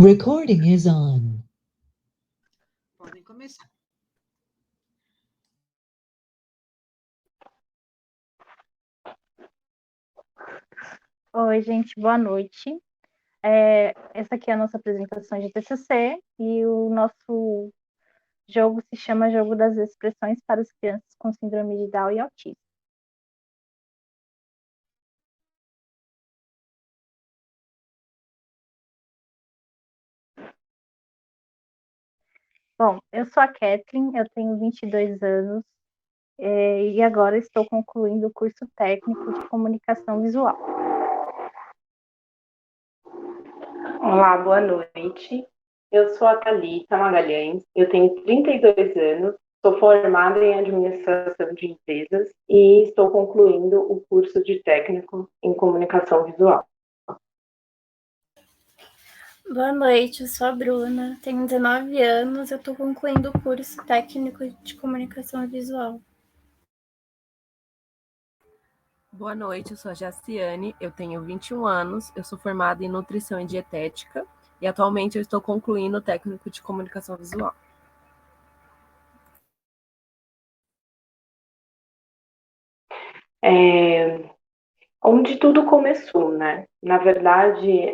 Recording is on. Podem começar. Oi, gente, boa noite. Essa aqui é a nossa apresentação de TCC e o nosso jogo se chama Jogo das Expressões para as Crianças com Síndrome de Down e Autismo. Bom, eu sou a Kathleen, eu tenho 22 anos e agora estou concluindo o curso técnico de comunicação visual. Olá, boa noite. Eu sou a Thalita Magalhães, eu tenho 32 anos, sou formada em administração de empresas e estou concluindo o curso de técnico em comunicação visual. Boa noite, eu sou a Bruna, tenho 19 anos, eu estou concluindo o curso técnico de comunicação visual. Boa noite, eu sou a Jaciane, eu tenho 21 anos, eu sou formada em nutrição e dietética e atualmente eu estou concluindo o técnico de comunicação visual. Onde tudo começou, né? Na verdade,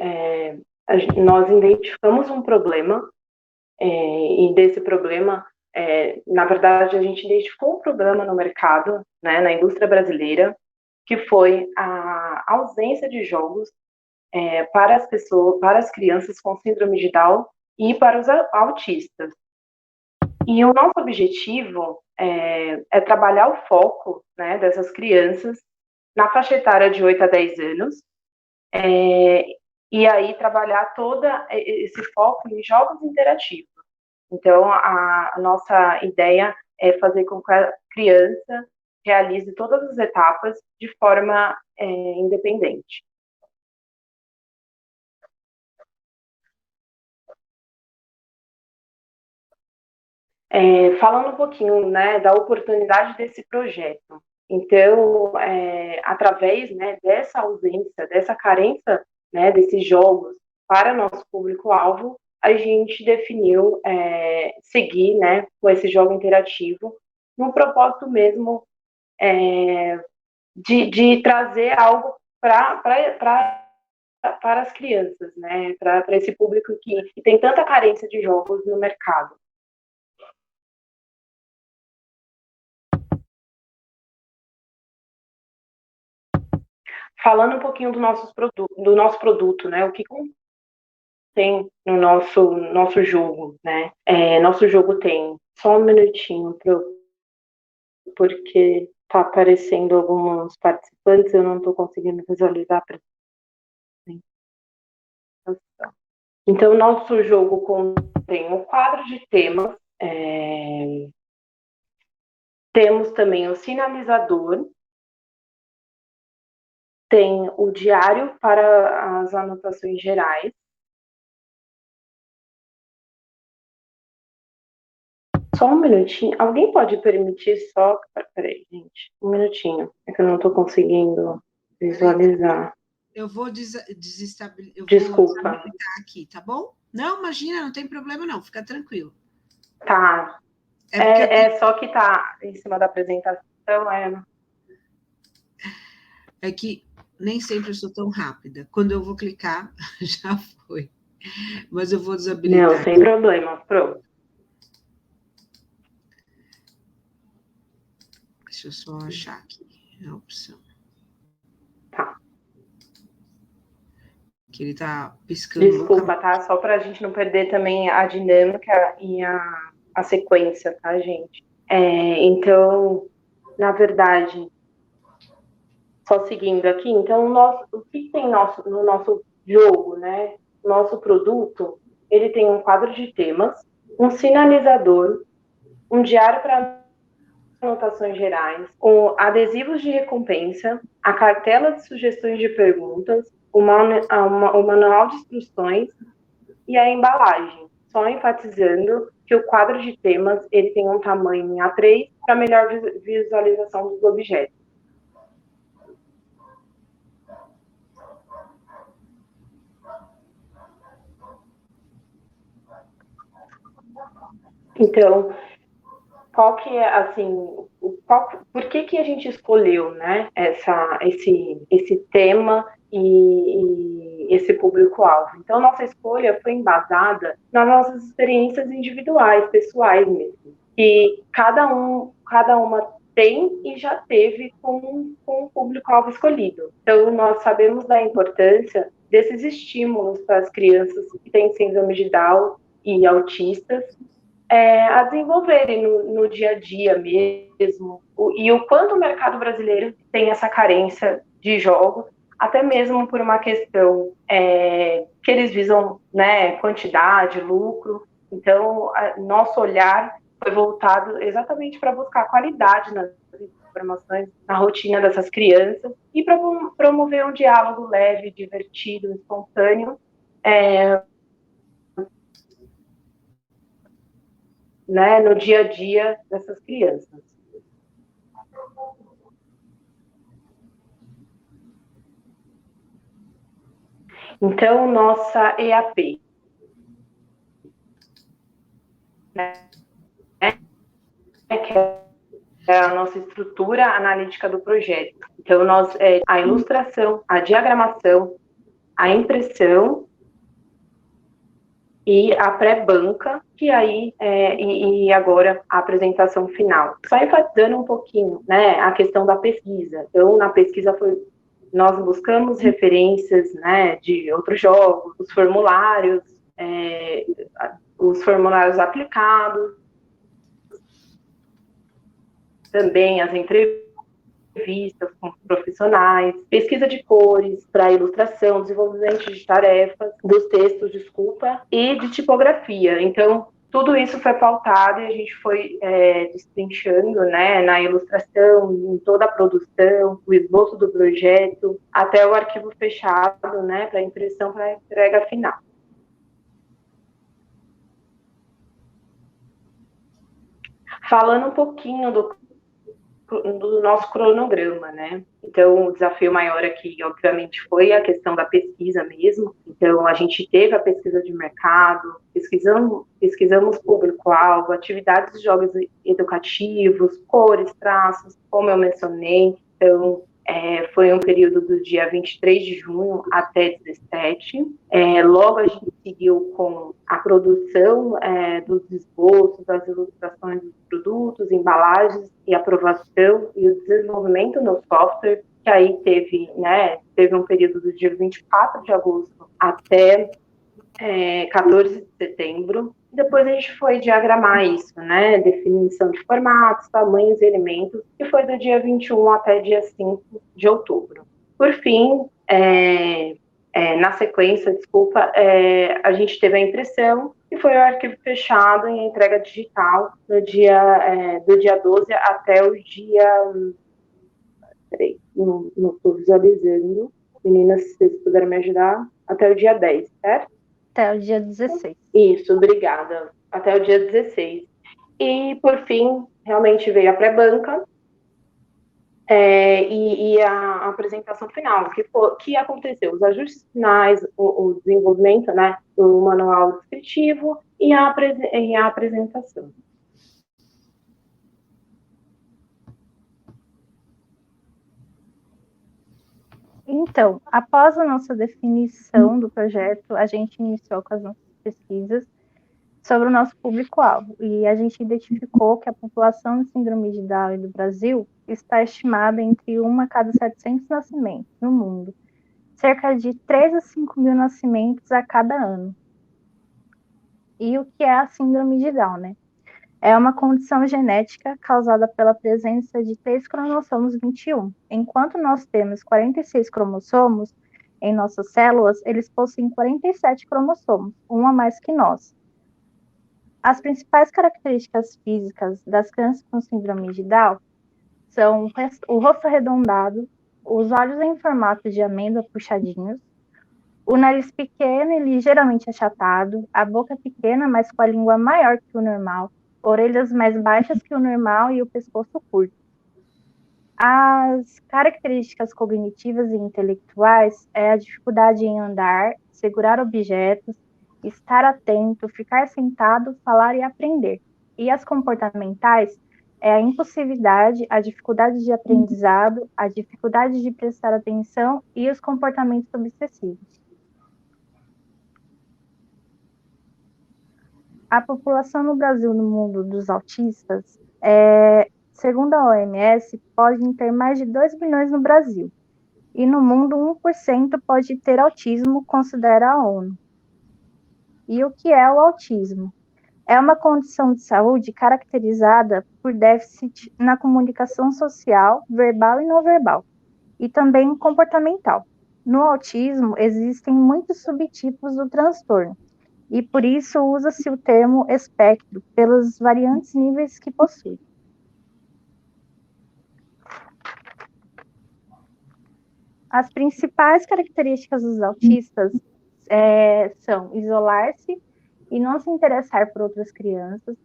nós identificamos um problema e desse problema, na verdade, a gente identificou um problema no mercado, né, na indústria brasileira, que foi a ausência de jogos para as pessoas, para as crianças com síndrome de Down e para os autistas. E o nosso objetivo é trabalhar o foco, né, dessas crianças na faixa etária de 8 a 10 anos, e aí trabalhar todo esse foco em jogos interativos. Então, a nossa ideia é fazer com que a criança realize todas as etapas de forma independente. Falando um pouquinho, né, da oportunidade desse projeto. Então, através, né, dessa ausência, dessa carência, né, desses jogos para nosso público-alvo, a gente definiu seguir, né, com esse jogo interativo, no propósito mesmo de trazer algo para as crianças, né, para esse público que tem tanta carência de jogos no mercado. Falando um pouquinho do nosso produto, né, o que tem no nosso jogo, né? Nosso jogo tem, só um minutinho, porque tá aparecendo alguns participantes, eu não estou conseguindo visualizar a apresentação. Então, nosso jogo contém um quadro de temas, temos também o sinalizador, tem o diário para as anotações gerais. Só um minutinho. Alguém pode permitir só... Peraí, gente. Um minutinho. É que eu não estou conseguindo visualizar. Eu vou desestabilizar. Desculpa. Vou aqui, tá bom? Não, imagina, não tem problema não. Fica tranquilo. Tá. Só que tá em cima da apresentação. É que nem sempre eu sou tão rápida. Quando eu vou clicar, já foi. Mas eu vou desabilitar. Não, sem problema. Pronto. Deixa eu só achar aqui a opção. Tá. Que ele tá piscando. Desculpa, tá? Só para a gente não perder também a dinâmica e a sequência, tá, gente? Então, na verdade, só seguindo aqui, então, o que tem no nosso jogo, né? Nosso produto, ele tem um quadro de temas, um sinalizador, um diário para anotações gerais, adesivos de recompensa, a cartela de sugestões de perguntas, o manual de instruções e a embalagem, só enfatizando que o quadro de temas ele tem um tamanho em A3 para melhor visualização dos objetos. Então, qual que é, assim, por que a gente escolheu, né, esse tema e esse público-alvo? Então, nossa escolha foi embasada nas nossas experiências individuais, pessoais mesmo, que cada uma tem e já teve com o público-alvo escolhido. Então, nós sabemos da importância desses estímulos para as crianças que têm síndrome de Down e autistas, a desenvolverem no dia a dia mesmo, e o quanto o mercado brasileiro tem essa carência de jogos, até mesmo por uma questão que eles visam, né, quantidade, lucro. Então, nosso olhar foi voltado exatamente para buscar qualidade nas informações, na rotina dessas crianças, e para promover um diálogo leve, divertido, espontâneo, né, no dia a dia dessas crianças. Então, nossa EAP, né, que é a nossa estrutura analítica do projeto. Então, a ilustração, a diagramação, a impressão e a pré-banca, que aí e agora a apresentação final. Só enfatizando um pouquinho, né, a questão da pesquisa. Então, na pesquisa nós buscamos referências, né, de outros jogos, os formulários aplicados, também as entrevistas com profissionais, pesquisa de cores para ilustração, desenvolvimento de tarefas, dos textos, e de tipografia. Então, tudo isso foi pautado e a gente foi destrinchando, né, na ilustração, em toda a produção, o esboço do projeto, até o arquivo fechado, né, para impressão, para entrega final. Falando um pouquinho do nosso cronograma, né? Então, o desafio maior aqui, obviamente, foi a questão da pesquisa mesmo. Então, a gente teve a pesquisa de mercado, pesquisamos público-alvo, atividades de jogos educativos, cores, traços, como eu mencionei. Então, foi um período do dia 23 de junho até 17. Logo, a gente seguiu com a produção dos esboços, das ilustrações dos produtos, embalagens e aprovação e o desenvolvimento no software, que aí teve um período do dia 24 de agosto até 14 de setembro. Depois a gente foi diagramar isso, né? Definição de formatos, tamanhos e elementos, que foi do dia 21 até dia 5 de outubro. Por fim, na sequência, a gente teve a impressão, e foi o arquivo fechado em entrega digital do dia 12 até o dia... Peraí, não estou visualizando. Meninas, se vocês puderem me ajudar, até o dia 10, certo? Até o dia 16. Isso, obrigada. Até o dia 16. E, por fim, realmente veio a pré-banca e a apresentação final, que aconteceu, os ajustes finais, o desenvolvimento, né, do manual descritivo e a apresentação. Então, após a nossa definição do projeto, a gente iniciou com as nossas pesquisas sobre o nosso público-alvo, e a gente identificou que a população de síndrome de Down do Brasil está estimada entre 1 a cada 700 nascimentos no mundo, cerca de 3 a 5 mil nascimentos a cada ano. E o que é a síndrome de Down, né? É uma condição genética causada pela presença de 3 cromossomos 21. Enquanto nós temos 46 cromossomos em nossas células, eles possuem 47 cromossomos, um a mais que nós. As principais características físicas das crianças com síndrome de Down são o rosto arredondado, os olhos em formato de amêndoa puxadinhos, o nariz pequeno e ligeiramente achatado, a boca pequena, mas com a língua maior que o normal, orelhas mais baixas que o normal e o pescoço curto. As características cognitivas e intelectuais é a dificuldade em andar, segurar objetos, estar atento, ficar sentado, falar e aprender. E as comportamentais é a impulsividade, a dificuldade de aprendizado, a dificuldade de prestar atenção e os comportamentos obsessivos. A população no Brasil no mundo dos autistas, segundo a OMS, podem ter mais de 2 milhões no Brasil. E no mundo, 1% pode ter autismo, considera a ONU. E o que é o autismo? É uma condição de saúde caracterizada por déficit na comunicação social, verbal e não verbal, e também comportamental. No autismo, existem muitos subtipos do transtorno, e por isso usa-se o termo espectro, pelos variantes níveis que possui. As principais características dos autistas são isolar-se e não se interessar por outras crianças,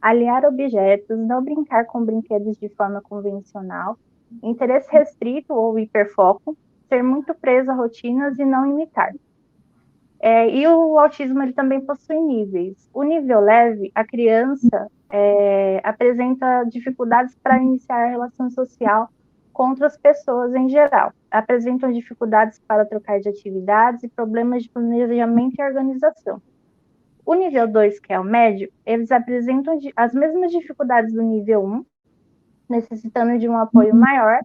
aliar objetos, não brincar com brinquedos de forma convencional, interesse restrito ou hiperfoco, ser muito preso a rotinas e não imitar. E o autismo ele também possui níveis. O nível leve, a criança apresenta dificuldades para iniciar a relação social com outras pessoas em geral. Apresentam dificuldades para trocar de atividades e problemas de planejamento e organização. O nível 2, que é o médio, eles apresentam as mesmas dificuldades do nível 1, necessitando de um apoio maior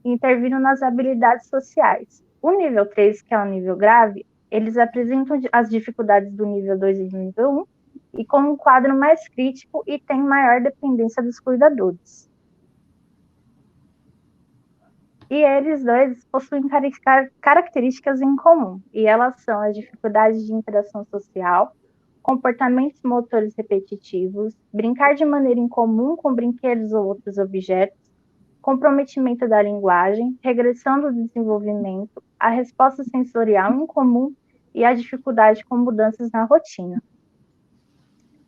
e intervindo nas habilidades sociais. O nível 3, que é o nível grave, eles apresentam as dificuldades do nível 2 e do nível 1, e com um quadro mais crítico e tem maior dependência dos cuidadores. E eles dois possuem características em comum, e elas são as dificuldades de interação social, comportamentos motores repetitivos, brincar de maneira incomum com brinquedos ou outros objetos, comprometimento da linguagem, regressão do desenvolvimento, a resposta sensorial incomum e a dificuldade com mudanças na rotina.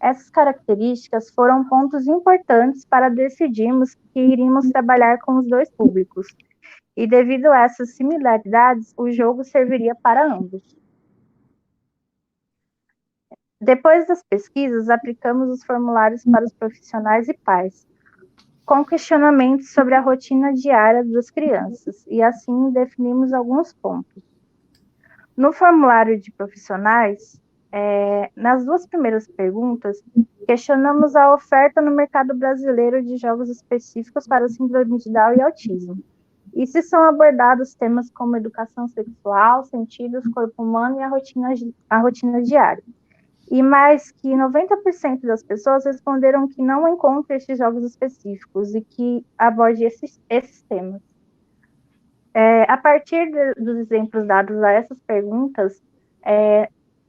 Essas características foram pontos importantes para decidirmos que iríamos trabalhar com os dois públicos, e devido a essas similaridades, o jogo serviria para ambos. Depois das pesquisas, aplicamos os formulários para os profissionais e pais, com questionamentos sobre a rotina diária das crianças, e assim definimos alguns pontos. No formulário de profissionais, nas duas primeiras perguntas, questionamos a oferta no mercado brasileiro de jogos específicos para a síndrome de Down e autismo, e se são abordados temas como educação sexual, sentidos, corpo humano e a rotina diária. E mais que 90% das pessoas responderam que não encontram esses jogos específicos e que aborde esses temas. A partir dos exemplos dados a essas perguntas,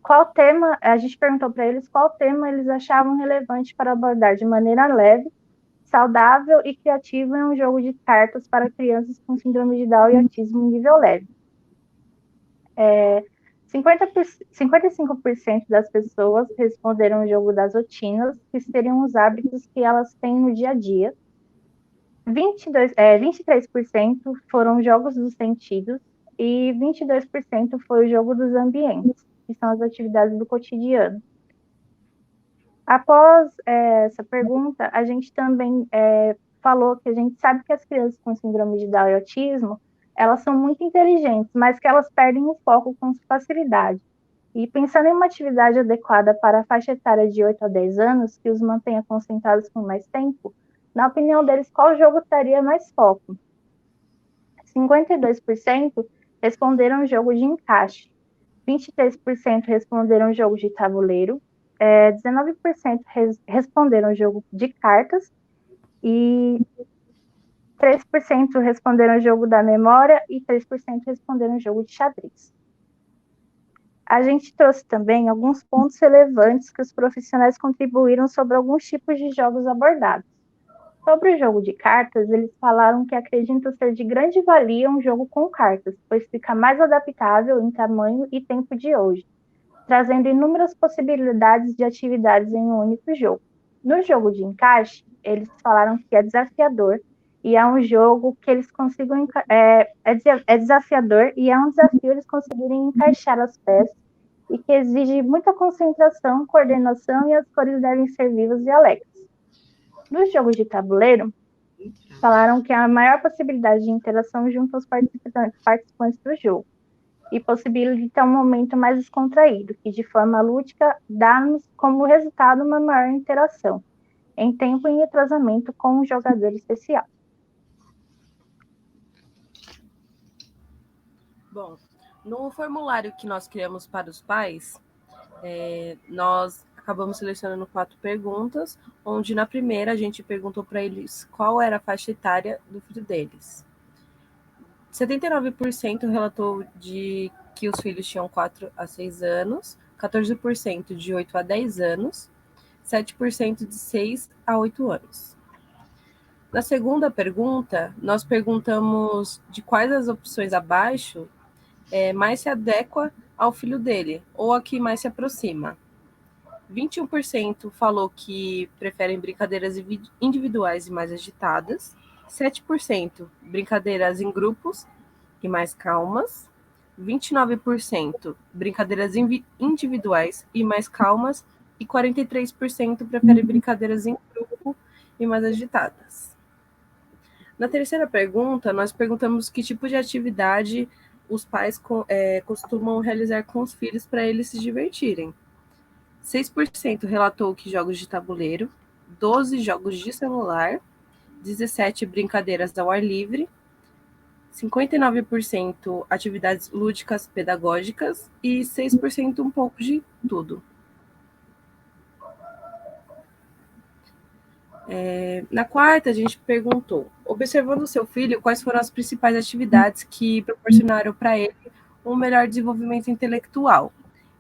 qual tema, a gente perguntou para eles qual tema eles achavam relevante para abordar de maneira leve, saudável e criativa em um jogo de cartas para crianças com síndrome de Down e autismo em nível leve. 55% das pessoas responderam o jogo das rotinas, que seriam os hábitos que elas têm no dia a dia. 23% foram jogos dos sentidos e 22% foi o jogo dos ambientes, que são as atividades do cotidiano. Após essa pergunta, a gente também falou que a gente sabe que as crianças com síndrome de Down e autismo, elas são muito inteligentes, mas que elas perdem o foco com facilidade. E pensando em uma atividade adequada para a faixa etária de 8 a 10 anos, que os mantenha concentrados por mais tempo, na opinião deles, qual jogo traria mais foco? 52% responderam jogo de encaixe, 23% responderam jogo de tabuleiro, 19% responderam jogo de cartas e 3% responderam jogo da memória e 3% responderam jogo de xadrez. A gente trouxe também alguns pontos relevantes que os profissionais contribuíram sobre alguns tipos de jogos abordados. Sobre o jogo de cartas, eles falaram que acreditam ser de grande valia um jogo com cartas, pois fica mais adaptável em tamanho e tempo de hoje, trazendo inúmeras possibilidades de atividades em um único jogo. No jogo de encaixe, eles falaram que é desafiador e é um jogo que eles consigam é desafiador e é um desafio eles conseguirem encaixar as peças e que exige muita concentração, coordenação e as cores devem ser vivas e alegres. Nos jogos de tabuleiro, falaram que há a maior possibilidade de interação junto aos participantes do jogo e possibilita um momento mais descontraído, que de forma lúdica dá-nos como resultado uma maior interação em tempo e entrosamento com um jogador especial. Bom, no formulário que nós criamos para os pais, nós acabamos selecionando 4 perguntas, onde na primeira a gente perguntou para eles qual era a faixa etária do filho deles. 79% relatou de que os filhos tinham 4 a 6 anos, 14% de 8 a 10 anos, 7% de 6 a 8 anos. Na segunda pergunta, nós perguntamos de quais as opções abaixo mais se adequa ao filho dele, ou a que mais se aproxima. 21% falou que preferem brincadeiras individuais e mais agitadas, 7% brincadeiras em grupos e mais calmas, 29% brincadeiras individuais e mais calmas, e 43% preferem brincadeiras em grupo e mais agitadas. Na terceira pergunta, nós perguntamos que tipo de atividade os pais costumam realizar com os filhos para eles se divertirem. 6% relatou que jogos de tabuleiro, 12 jogos de celular, 17 brincadeiras ao ar livre, 59% atividades lúdicas pedagógicas e 6% um pouco de tudo. Na quarta, a gente perguntou, observando o seu filho, quais foram as principais atividades que proporcionaram para ele um melhor desenvolvimento intelectual.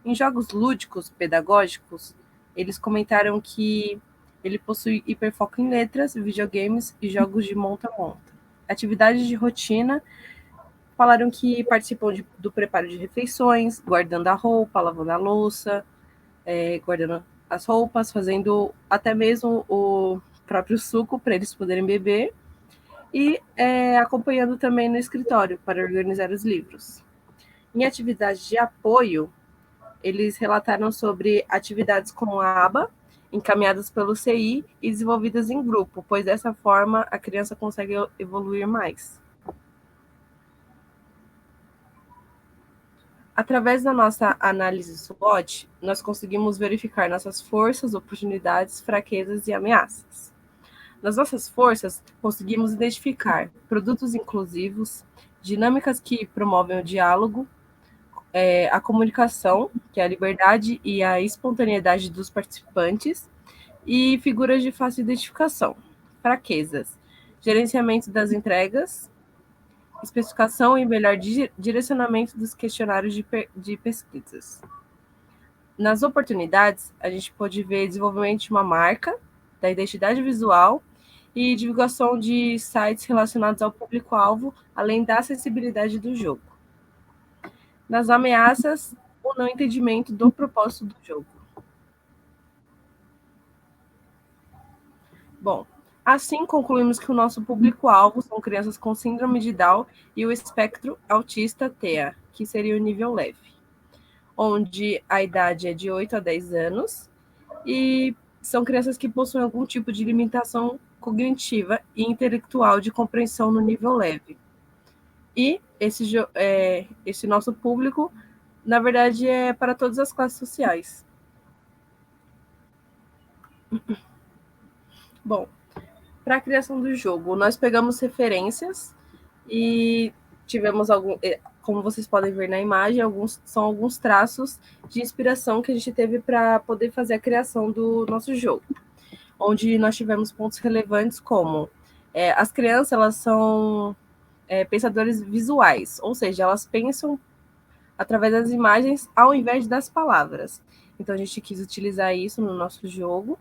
Em jogos lúdicos, pedagógicos, eles comentaram que ele possui hiperfoco em letras, videogames e jogos de monta-monta. Atividades de rotina, falaram que participam do preparo de refeições, guardando a roupa, lavando a louça, guardando as roupas, fazendo até mesmo o próprio suco para eles poderem beber e acompanhando também no escritório para organizar os livros. Em atividades de apoio, eles relataram sobre atividades como a aba, encaminhadas pelo CI e desenvolvidas em grupo, pois dessa forma a criança consegue evoluir mais. Através da nossa análise SWOT, nós conseguimos verificar nossas forças, oportunidades, fraquezas e ameaças. Nas nossas forças, conseguimos identificar produtos inclusivos, dinâmicas que promovem o diálogo, a comunicação, que é a liberdade e a espontaneidade dos participantes, e figuras de fácil identificação. Fraquezas, gerenciamento das entregas, especificação e melhor direcionamento dos questionários de pesquisas. Nas oportunidades, a gente pode ver desenvolvimento de uma marca, da identidade visual e divulgação de sites relacionados ao público-alvo, além da acessibilidade do jogo. Nas ameaças, o não entendimento do propósito do jogo. Bom, assim concluímos que o nosso público-alvo são crianças com síndrome de Down e o espectro autista TEA, que seria o nível leve, onde a idade é de 8 a 10 anos e são crianças que possuem algum tipo de limitação cognitiva e intelectual de compreensão no nível leve. E esse nosso público, na verdade, é para todas as classes sociais. Bom, para a criação do jogo, nós pegamos referências e tivemos como vocês podem ver na imagem, são alguns traços de inspiração que a gente teve para poder fazer a criação do nosso jogo, onde nós tivemos pontos relevantes como as crianças, elas são pensadores visuais, ou seja, elas pensam através das imagens ao invés das palavras. Então a gente quis utilizar isso no nosso jogo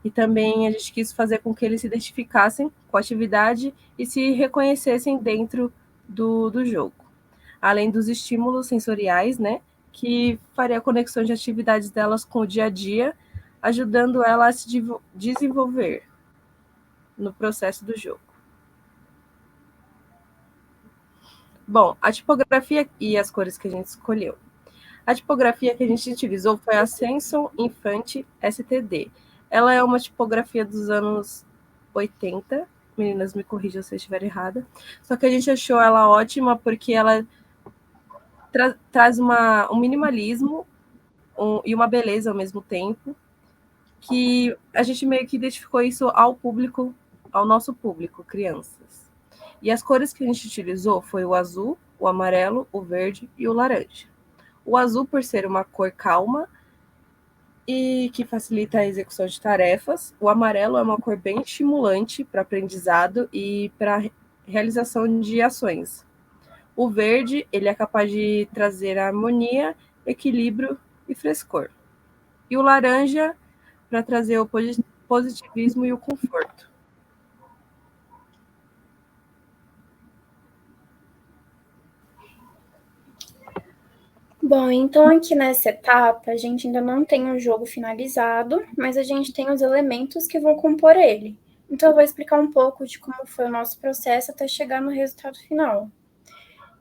e também a gente quis fazer com que eles se identificassem com a atividade e se reconhecessem dentro do jogo. Além dos estímulos sensoriais, né, que faria a conexão de atividades delas com o dia a dia, ajudando ela a se desenvolver no processo do jogo. Bom, a tipografia e as cores que a gente escolheu. A tipografia que a gente utilizou foi a Samson Infante STD. Ela é uma tipografia dos anos 80. Meninas, me corrijam se eu estiver errada. Só que a gente achou ela ótima porque ela traz um minimalismo e uma beleza ao mesmo tempo, que a gente meio que identificou isso ao nosso público, crianças. E as cores que a gente utilizou foi o azul, o amarelo, o verde e o laranja. O azul por ser uma cor calma e que facilita a execução de tarefas. O amarelo é uma cor bem estimulante para aprendizado e para realização de ações. O verde, ele é capaz de trazer harmonia, equilíbrio e frescor. E o laranja, para trazer o positivismo e o conforto. Bom, então aqui nessa etapa, a gente ainda não tem o jogo finalizado, mas a gente tem os elementos que vão compor ele. Então eu vou explicar um pouco de como foi o nosso processo até chegar no resultado final.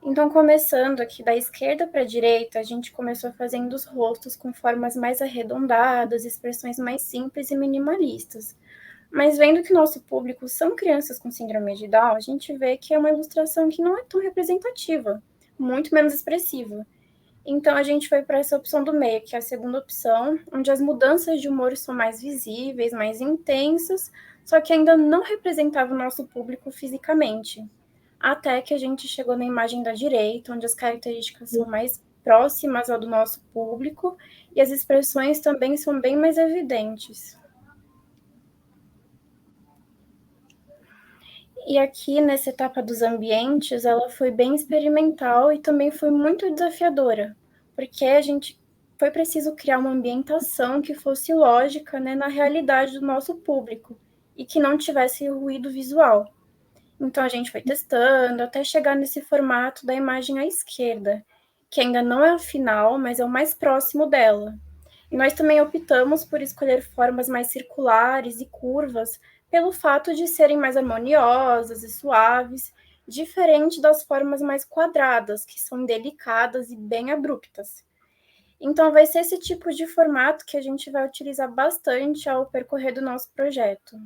Então, começando aqui da esquerda para a direita, a gente começou fazendo os rostos com formas mais arredondadas, expressões mais simples e minimalistas. Mas vendo que nosso público são crianças com síndrome de Down, a gente vê que é uma ilustração que não é tão representativa, muito menos expressiva. Então, a gente foi para essa opção do meio, que é a segunda opção, onde as mudanças de humor são mais visíveis, mais intensas, só que ainda não representava o nosso público fisicamente. Até que a gente chegou na imagem da direita, onde as características são mais próximas ao do nosso público e as expressões também são bem mais evidentes. E aqui, nessa etapa dos ambientes, ela foi bem experimental e também foi muito desafiadora, porque a gente foi preciso criar uma ambientação que fosse lógica, né, na realidade do nosso público e que não tivesse ruído visual. Então, a gente foi testando até chegar nesse formato da imagem à esquerda, que ainda não é o final, mas é o mais próximo dela. E nós também optamos por escolher formas mais circulares e curvas, pelo fato de serem mais harmoniosas e suaves, diferente das formas mais quadradas, que são delicadas e bem abruptas. Então, vai ser esse tipo de formato que a gente vai utilizar bastante ao percorrer do nosso projeto.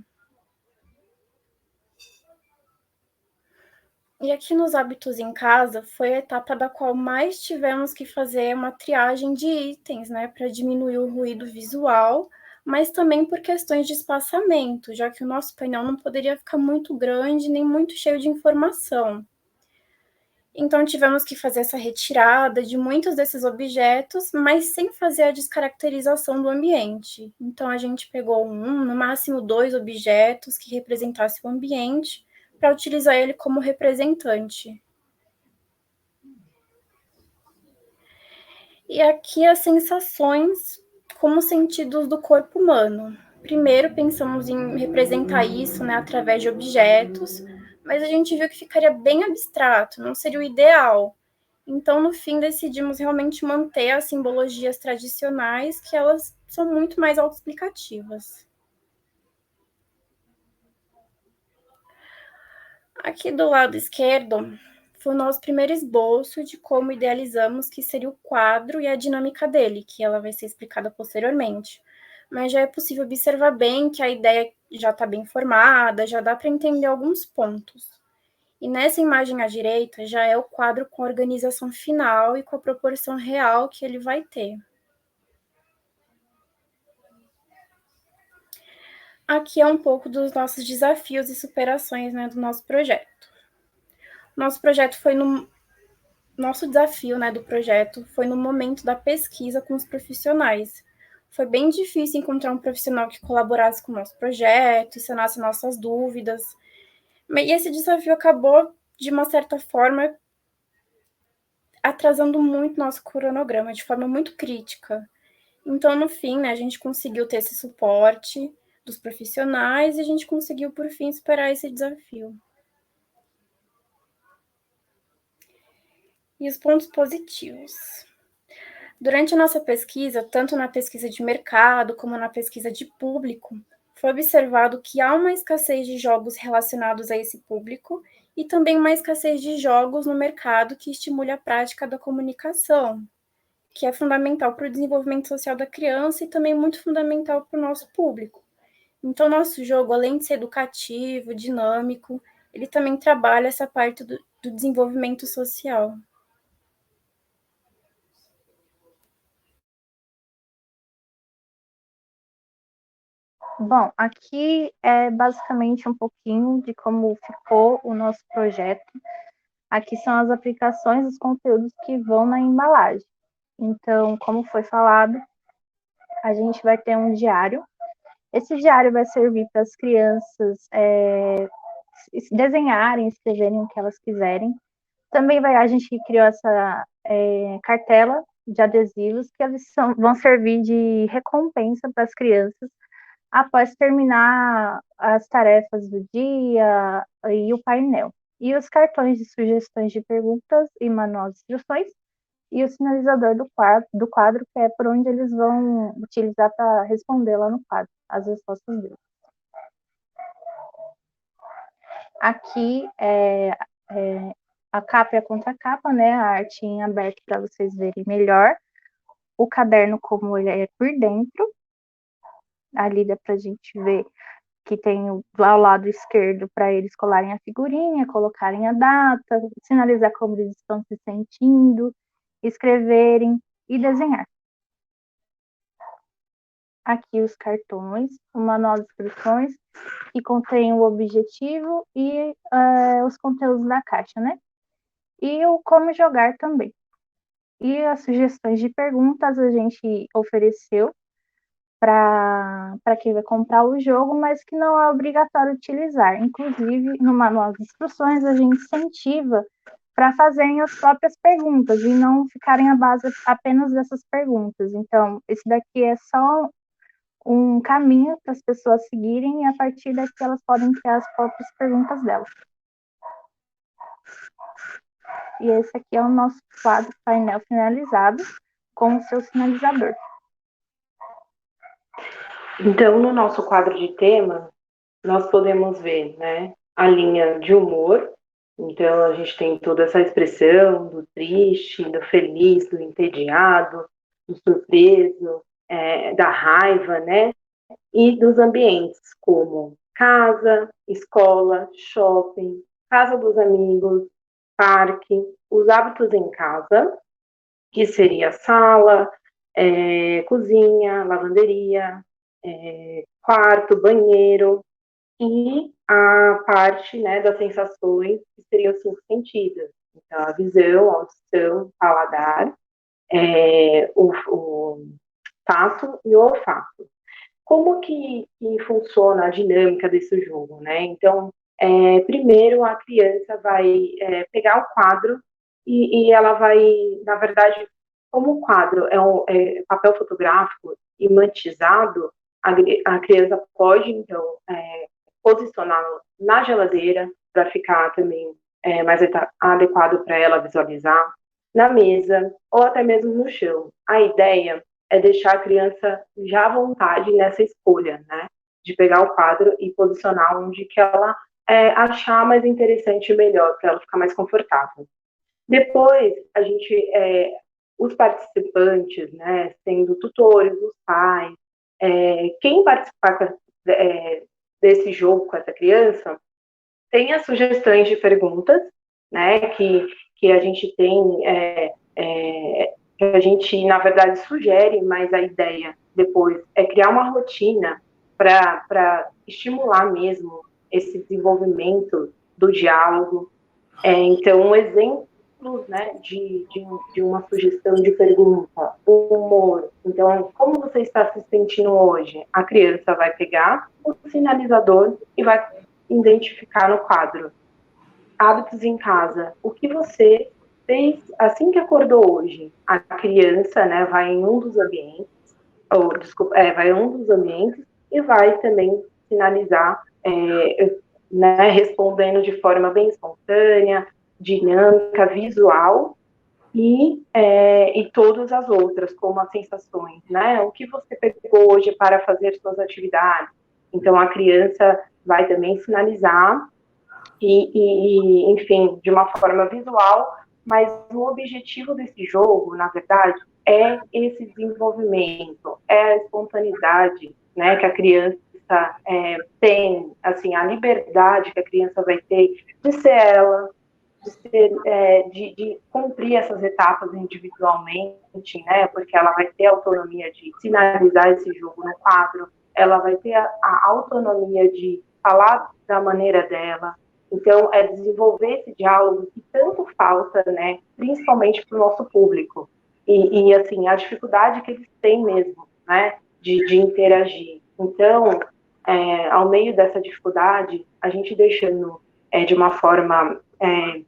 E aqui nos hábitos em casa foi a etapa da qual mais tivemos que fazer uma triagem de itens, né, para diminuir o ruído visual, mas também por questões de espaçamento, já que o nosso painel não poderia ficar muito grande nem muito cheio de informação. Então tivemos que fazer essa retirada de muitos desses objetos, mas sem fazer a descaracterização do ambiente. Então a gente pegou no máximo 2 objetos que representassem o ambiente, para utilizar ele como representante. E aqui as sensações como sentidos do corpo humano. Primeiro pensamos em representar isso, né, através de objetos, mas a gente viu que ficaria bem abstrato, não seria o ideal. Então, no fim, decidimos realmente manter as simbologias tradicionais, que elas são muito mais autoexplicativas. Aqui do lado esquerdo foi o nosso primeiro esboço de como idealizamos que seria o quadro e a dinâmica dele, que ela vai ser explicada posteriormente. Mas já é possível observar bem que a ideia já está bem formada, já dá para entender alguns pontos. E nessa imagem à direita já é o quadro com a organização final e com a proporção real que ele vai ter. Aqui é um pouco dos nossos desafios e superações, né, do nosso projeto. Nosso desafio, né, do projeto foi no momento da pesquisa com os profissionais. Foi bem difícil encontrar um profissional que colaborasse com o nosso projeto, sanasse nossas dúvidas. E esse desafio acabou, de uma certa forma, atrasando muito nosso cronograma, de forma muito crítica. Então, no fim, né, a gente conseguiu ter esse suporte dos profissionais e a gente conseguiu, por fim, superar esse desafio. E os pontos positivos. Durante a nossa pesquisa, tanto na pesquisa de mercado como na pesquisa de público, foi observado que há uma escassez de jogos relacionados a esse público e também uma escassez de jogos no mercado que estimule a prática da comunicação, que é fundamental para o desenvolvimento social da criança e também muito fundamental para o nosso público. Então, nosso jogo, além de ser educativo, dinâmico, ele também trabalha essa parte do desenvolvimento social. Bom, aqui é basicamente um pouquinho de como ficou o nosso projeto. Aqui são as aplicações dos conteúdos que vão na embalagem. Então, como foi falado, a gente vai ter um diário. Esse diário vai servir para as crianças desenharem, escreverem o que elas quiserem. Também a gente criou essa cartela de adesivos que eles vão servir de recompensa para as crianças após terminar as tarefas do dia e o painel. E os cartões de sugestões de perguntas e manual de instruções e o sinalizador do quadro, que é por onde eles vão utilizar para responder lá no quadro as respostas deles. Aqui a capa e a contracapa, né? A arte em aberto para vocês verem melhor. O caderno como ele é por dentro. Ali dá para a gente ver que tem ao lado esquerdo para eles colarem a figurinha, colocarem a data, sinalizar como eles estão se sentindo, escreverem e desenhar. Aqui os cartões, o manual de instruções, que contém o objetivo e os conteúdos da caixa, né? E o como jogar também. E as sugestões de perguntas a gente ofereceu para quem vai comprar o jogo, mas que não é obrigatório utilizar. Inclusive, no manual de instruções, a gente incentiva para fazerem as próprias perguntas e não ficarem à base apenas dessas perguntas. Então, esse daqui é só um caminho para as pessoas seguirem e a partir daqui elas podem criar as próprias perguntas delas. E esse aqui é o nosso quadro painel finalizado com o seu sinalizador. Então, no nosso quadro de tema, nós podemos ver, né, a linha de humor. Então, a gente tem toda essa expressão do triste, do feliz, do entediado, do surpreso, da raiva, né? E dos ambientes, como casa, escola, shopping, casa dos amigos, parque, os hábitos em casa, que seria sala, cozinha, lavanderia, quarto, banheiro, e a parte, né, das sensações, que seriam os cinco sentidos. Então, a visão, a audição, paladar, o tato e o olfato. Como que funciona a dinâmica desse jogo, né? Então, primeiro a criança vai pegar o quadro e ela vai, na verdade, como o quadro é papel fotográfico imantizado, a criança pode, então, posicioná-lo na geladeira para ficar também mais adequado para ela visualizar, na mesa ou até mesmo no chão. A ideia é deixar a criança já à vontade nessa escolha, né? De pegar o quadro e posicionar onde que ela achar mais interessante e melhor, para ela ficar mais confortável. Depois, a gente, os participantes, né, sendo tutores, os pais, quem participar desse jogo com essa criança, tem as sugestões de perguntas, né, que a gente tem, que a gente, na verdade, sugere, mas a ideia depois é criar uma rotina para estimular mesmo esse desenvolvimento do diálogo. Então, um exemplo, né, de uma sugestão de pergunta, o humor. Então, como você está se sentindo hoje? A criança vai pegar o sinalizador e vai identificar no quadro. Hábitos em casa. O que você fez assim que acordou hoje? A criança, né, vai em um dos ambientes, vai em um dos ambientes e vai também sinalizar, né, respondendo de forma bem espontânea, dinâmica, visual e todas as outras, como as sensações, né? O que você pegou hoje para fazer suas atividades? Então, a criança vai também sinalizar enfim, de uma forma visual, mas o objetivo desse jogo, na verdade, é esse desenvolvimento, é a espontaneidade, né, que a criança criança tem, assim, a liberdade que a criança vai ter de ser ela, de cumprir essas etapas individualmente, né? Porque ela vai ter a autonomia de sinalizar esse jogo no quadro, ela vai ter a autonomia de falar da maneira dela. Então, é desenvolver esse diálogo que tanto falta, né? Principalmente para o nosso público. E, assim, a dificuldade que eles têm mesmo, né? De interagir. Então, ao meio dessa dificuldade, a gente deixando de uma forma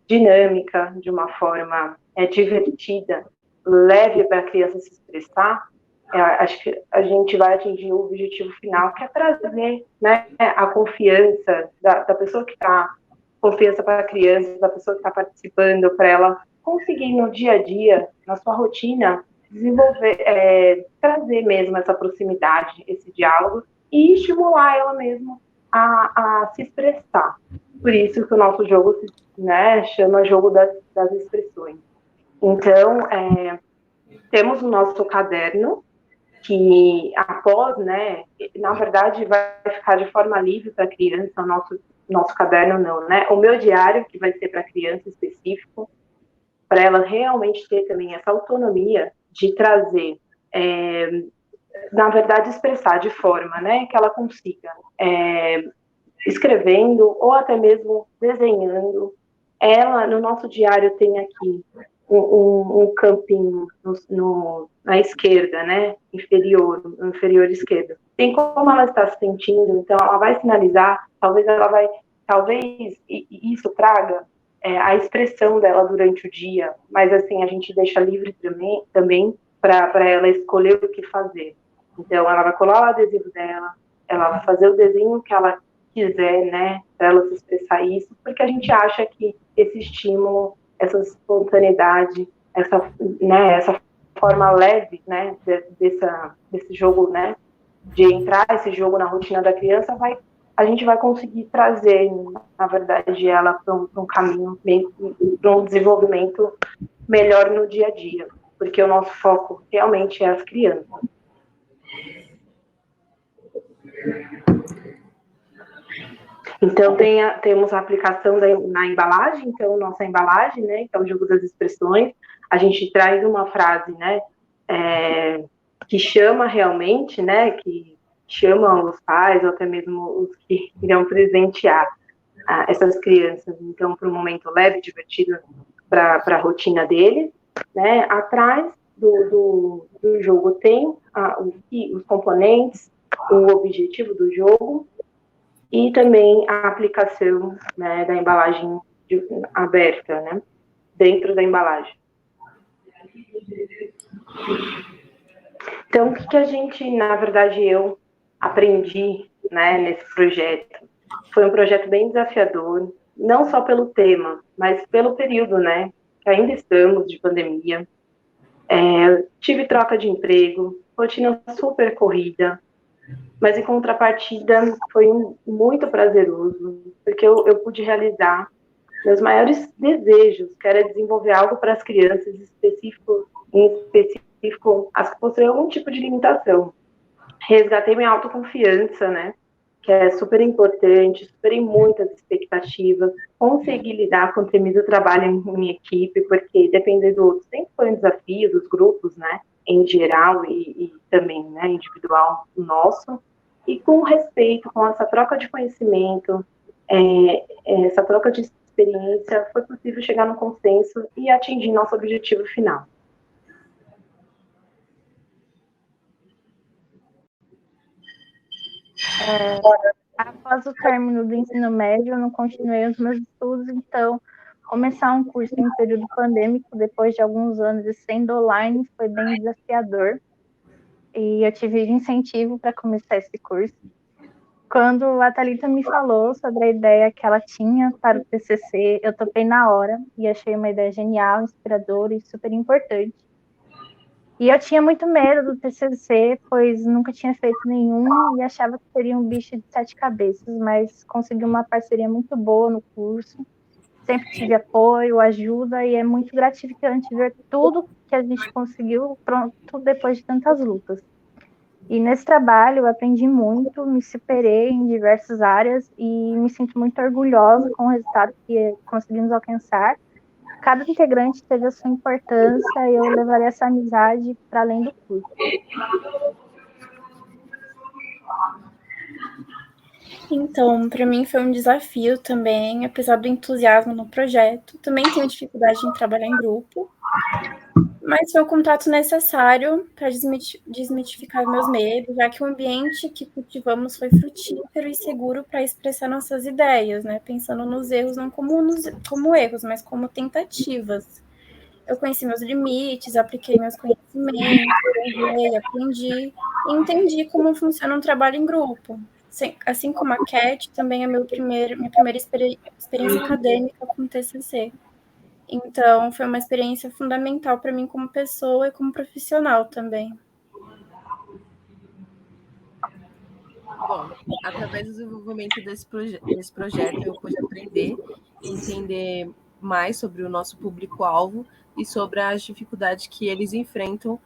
dinâmica, de uma forma divertida, leve para a criança se expressar, acho que a gente vai atingir o objetivo final, que é trazer, né, a confiança da pessoa que está, confiança para a criança, da pessoa que está participando, para ela conseguir no dia a dia, na sua rotina, desenvolver, trazer mesmo essa proximidade, esse diálogo, e estimular ela mesmo a se expressar. Por isso que o nosso jogo, né, chama Jogo das Expressões. Então, temos o nosso caderno, que após, né, na verdade vai ficar de forma livre para a criança, o nosso caderno não, né, o meu diário, que vai ser para a criança específico, para ela realmente ter também essa autonomia de trazer, na verdade, expressar de forma, né, que ela consiga, escrevendo ou até mesmo desenhando. Ela, no nosso diário, tem aqui um campinho na esquerda, né, inferior esquerdo. Tem como ela está se sentindo, então ela vai sinalizar, talvez isso traga a expressão dela durante o dia, mas assim, a gente deixa livre também para ela escolher o que fazer. Então, ela vai colar o adesivo dela, ela vai fazer o desenho que ela quiser, né, para ela se expressar isso, porque a gente acha que esse estímulo, essa espontaneidade, essa forma leve, né, desse jogo, né, de entrar esse jogo na rotina da criança, a gente vai conseguir trazer, na verdade, ela para um caminho, para um desenvolvimento melhor no dia a dia, porque o nosso foco realmente é as crianças. Então, temos a aplicação na embalagem, então, nossa embalagem, né, que é o jogo das expressões, a gente traz uma frase, né, que chama realmente, né, que chama os pais, ou até mesmo os que irão presentear essas crianças, então, para um momento leve, divertido, para a rotina deles, né, atrás do jogo tem os componentes, o objetivo do jogo, e também a aplicação, né, da embalagem aberta, né, dentro da embalagem. Então, o que a gente, na verdade, eu aprendi, né, nesse projeto? Foi um projeto bem desafiador, não só pelo tema, mas pelo período, né, que ainda estamos de pandemia. Tive troca de emprego, rotina super corrida, mas em contrapartida foi muito prazeroso, porque eu pude realizar meus maiores desejos, que era desenvolver algo para as crianças, em específico, as que possuem algum tipo de limitação. Resgatei minha autoconfiança, né, que é super importante, superei muitas expectativas, consegui lidar com o temido trabalho em equipe, porque depender do outro sempre foi um desafio, dos grupos, né, em geral e também, né, individual nosso, e com respeito, com essa troca de conhecimento, essa troca de experiência, foi possível chegar no consenso e atingir nosso objetivo final. Após o término do ensino médio, eu não continuei os meus estudos, então começar um curso em período pandêmico, depois de alguns anos de sendo online, foi bem desafiador. E eu tive incentivo para começar esse curso. Quando a Thalita me falou sobre a ideia que ela tinha para o TCC, eu topei na hora e achei uma ideia genial, inspiradora e super importante. E eu tinha muito medo do TCC, pois nunca tinha feito nenhum e achava que seria um bicho de 7 cabeças, mas consegui uma parceria muito boa no curso. Sempre tive apoio, ajuda, e é muito gratificante ver tudo que a gente conseguiu pronto depois de tantas lutas. E nesse trabalho eu aprendi muito, me superei em diversas áreas e me sinto muito orgulhosa com o resultado que conseguimos alcançar. Cada integrante teve a sua importância e eu levarei essa amizade para além do curso. Então, para mim foi um desafio também, apesar do entusiasmo no projeto. Também tenho dificuldade em trabalhar em grupo, mas foi o contato necessário para desmitificar meus medos, já que o ambiente que cultivamos foi frutífero e seguro para expressar nossas ideias, né? Pensando nos erros não como erros, mas como tentativas. Eu conheci meus limites, apliquei meus conhecimentos, errei, aprendi e entendi como funciona um trabalho em grupo. Assim como a Cat, também é minha primeira experiência acadêmica com TCC. Então, foi uma experiência fundamental para mim como pessoa e como profissional também. Bom, através do desenvolvimento desse projeto, eu pude aprender e entender mais sobre o nosso público-alvo e sobre as dificuldades que eles enfrentam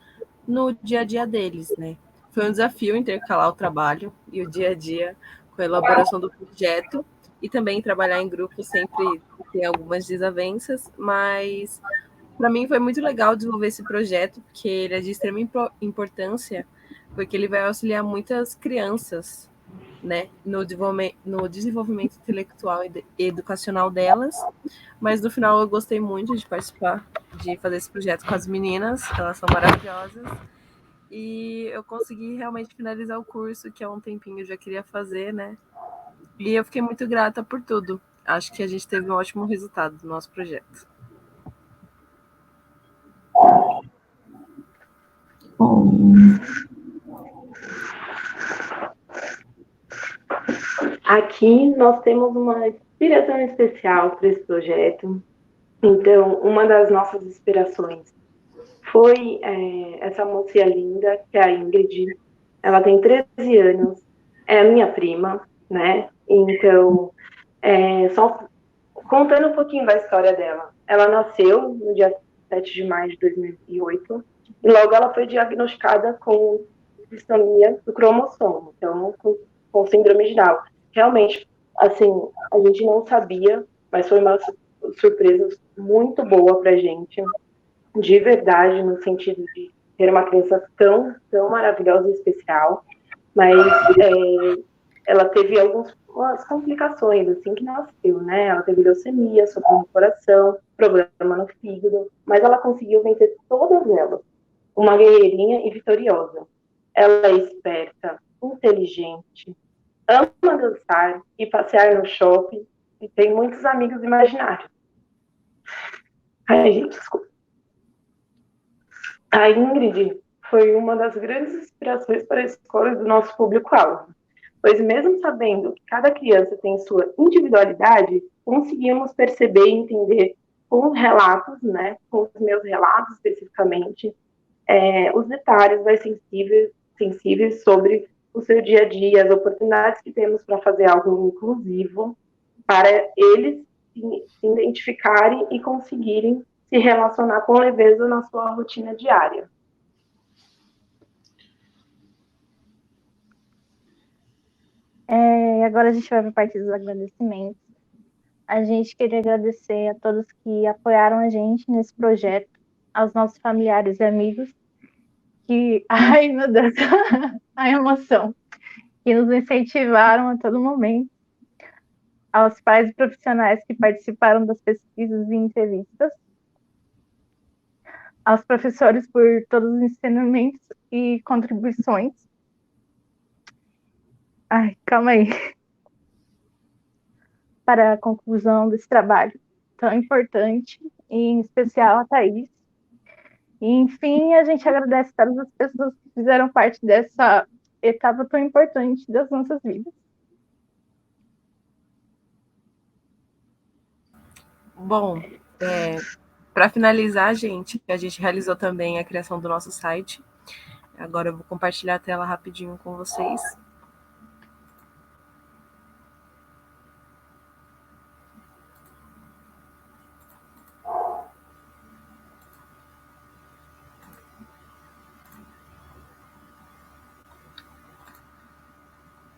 no dia a dia deles, né? Foi um desafio intercalar o trabalho e o dia a dia com a elaboração do projeto e também trabalhar em grupo sempre tem algumas desavenças, mas para mim foi muito legal desenvolver esse projeto, porque ele é de extrema importância, porque ele vai auxiliar muitas crianças, né, no desenvolvimento intelectual e educacional delas. Mas no final eu gostei muito de participar, de fazer esse projeto com as meninas, elas são maravilhosas. E eu consegui realmente finalizar o curso, que há um tempinho eu já queria fazer, né? E eu fiquei muito grata por tudo. Acho que a gente teve um ótimo resultado do nosso projeto. Aqui nós temos uma inspiração especial para esse projeto. Então, uma das nossas inspirações foi essa moça linda, que é a Ingrid. Ela tem 13 anos, é a minha prima, né? Então, só contando um pouquinho da história dela. Ela nasceu no dia 7 de maio de 2008 e logo ela foi diagnosticada com distonia do cromossomo, então com síndrome de Down. Realmente, assim, a gente não sabia, mas foi uma surpresa muito boa pra gente, de verdade, no sentido de ter uma criança tão, tão maravilhosa e especial, mas ela teve algumas complicações assim que nasceu, né? Ela teve leucemia, sofreu no coração, problema no fígado, mas ela conseguiu vencer todas elas. Uma guerreirinha e vitoriosa. Ela é esperta, inteligente, ama dançar e passear no shopping e tem muitos amigos imaginários. Ai, gente, desculpa. A Ingrid foi uma das grandes inspirações para a escola do nosso público-alvo, pois mesmo sabendo que cada criança tem sua individualidade, conseguimos perceber e entender com os relatos, né, com os meus relatos especificamente, os detalhes mais sensíveis sobre o seu dia a dia, as oportunidades que temos para fazer algo inclusivo, para eles se identificarem e conseguirem se relacionar com leveza na sua rotina diária. Agora a gente vai para a parte dos agradecimentos. A gente queria agradecer a todos que apoiaram a gente nesse projeto, aos nossos familiares e amigos, que, ai meu Deus, a emoção, que nos incentivaram a todo momento, aos pais e profissionais que participaram das pesquisas e entrevistas, aos professores por todos os ensinamentos e contribuições. Ai, calma aí. Para a conclusão desse trabalho tão importante, e em especial a Thaís. E, enfim, a gente agradece a todas as pessoas que fizeram parte dessa etapa tão importante das nossas vidas. Bom, para finalizar, gente, a gente realizou também a criação do nosso site. Agora eu vou compartilhar a tela rapidinho com vocês.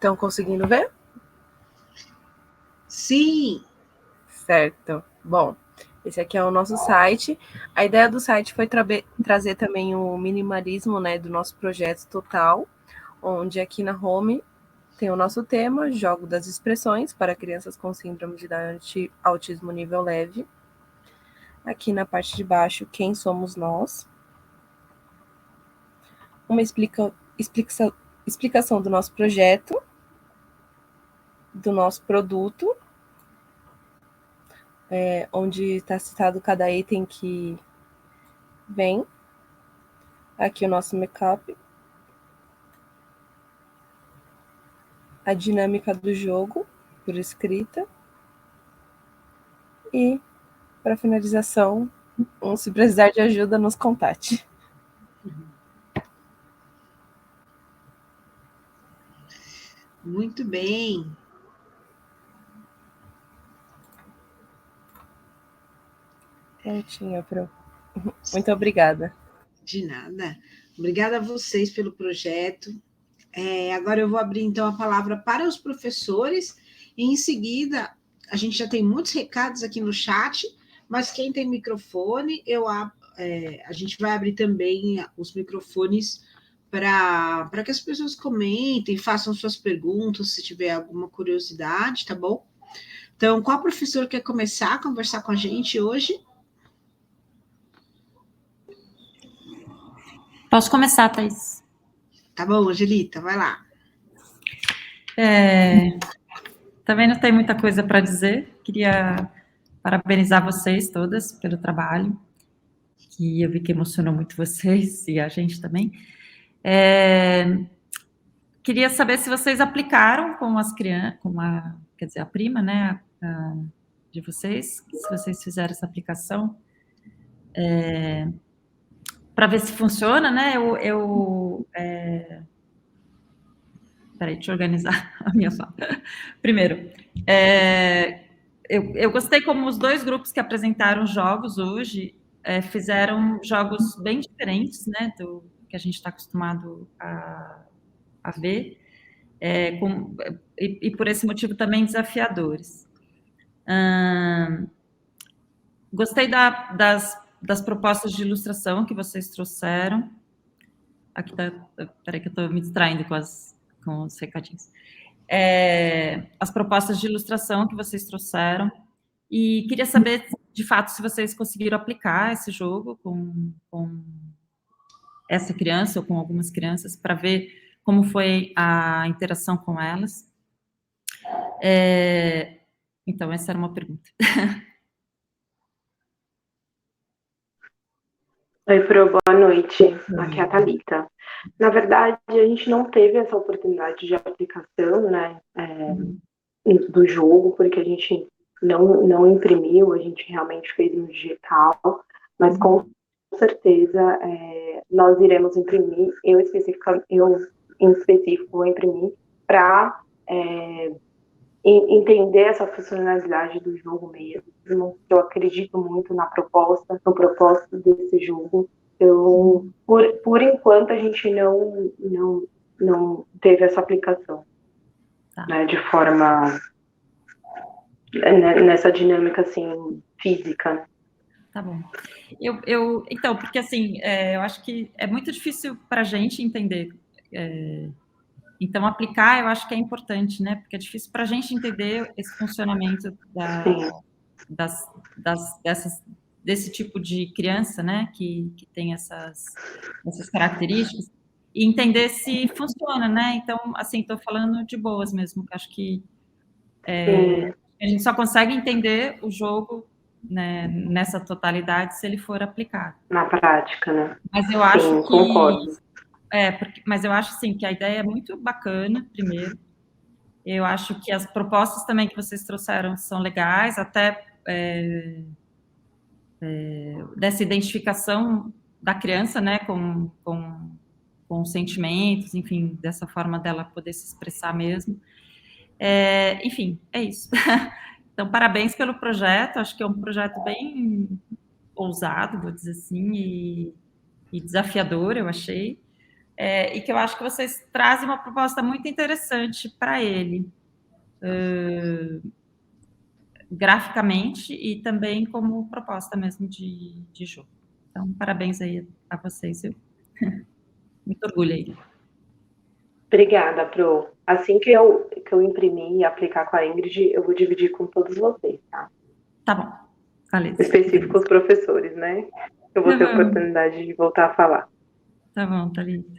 Estão conseguindo ver? Sim. Certo. Bom, esse aqui é o nosso site. A ideia do site foi trazer também o minimalismo, né, do nosso projeto total, onde aqui na home tem o nosso tema, Jogo das Expressões para crianças com síndrome de autismo nível leve. Aqui na parte de baixo, quem somos nós. Uma explicação do nosso projeto, do nosso produto, onde está citado cada item que vem. Aqui o nosso make-up. A dinâmica do jogo, por escrita. E, para finalização, se precisar de ajuda, nos contate. Muito bem. Prontinho, Pro. Muito obrigada. De nada. Obrigada a vocês pelo projeto. Agora eu vou abrir, então, a palavra para os professores. E, em seguida, a gente já tem muitos recados aqui no chat, mas quem tem microfone, a gente vai abrir também os microfones para que as pessoas comentem, façam suas perguntas, se tiver alguma curiosidade, tá bom? Então, qual professor quer começar a conversar com a gente hoje? Posso começar, Thaís? Tá bom, Angelita, vai lá. Também não tem muita coisa para dizer. Queria parabenizar vocês todas pelo trabalho, que eu vi que emocionou muito vocês e a gente também. Queria saber se vocês aplicaram com as crianças, quer dizer, a prima, né, de vocês, se vocês fizeram essa aplicação, para ver se funciona, né? Peraí, deixa eu organizar a minha fala. Primeiro, eu gostei como os dois grupos que apresentaram jogos hoje fizeram jogos bem diferentes, né, do que a gente está acostumado a ver, e por esse motivo também desafiadores. Gostei das propostas de ilustração que vocês trouxeram. Aqui tá, peraí que eu estou me distraindo com os recadinhos. As propostas de ilustração que vocês trouxeram. E queria saber, de fato, se vocês conseguiram aplicar esse jogo com essa criança ou com algumas crianças, para ver como foi a interação com elas. Então, essa era uma pergunta. Oi, Pro, boa noite. Aqui é a Thalita. Na verdade, a gente não teve essa oportunidade de aplicação, né, do jogo, porque a gente não imprimiu, a gente realmente fez no digital, mas com certeza nós iremos imprimir, eu em específico vou imprimir para entender essa funcionalidade do jogo mesmo. Eu acredito muito no propósito desse jogo. Por enquanto, a gente não teve essa aplicação, Tá. né, de forma nessa dinâmica assim física, né? Tá bom. Então, porque assim, eu acho que é muito difícil para a gente entender. Então, aplicar, eu acho que é importante, né? Porque é difícil para a gente entender esse funcionamento desse tipo de criança, né? Que tem essas características, e entender se funciona, né? Então, assim, estou falando de boas mesmo, que acho que a gente só consegue entender o jogo, né, nessa totalidade se ele for aplicado. Na prática, né? Mas eu acho que... Concordo. Mas eu acho, sim, que a ideia é muito bacana, primeiro. Eu acho que as propostas também que vocês trouxeram são legais, até dessa identificação da criança, né, com os sentimentos, enfim, dessa forma dela poder se expressar mesmo. Enfim, é isso. Então, parabéns pelo projeto, acho que é um projeto bem ousado, vou dizer assim, e desafiador, eu achei. e que eu acho que vocês trazem uma proposta muito interessante para ele, graficamente e também como proposta mesmo de jogo. Então, parabéns aí a vocês, eu muito orgulho aí. Obrigada, Pro. Assim que eu imprimir e aplicar com a Ingrid, eu vou dividir com todos vocês, tá? Tá bom, valeu. Específico os professores, né? Eu vou ter oportunidade de voltar a falar. Tá bom, Thalita.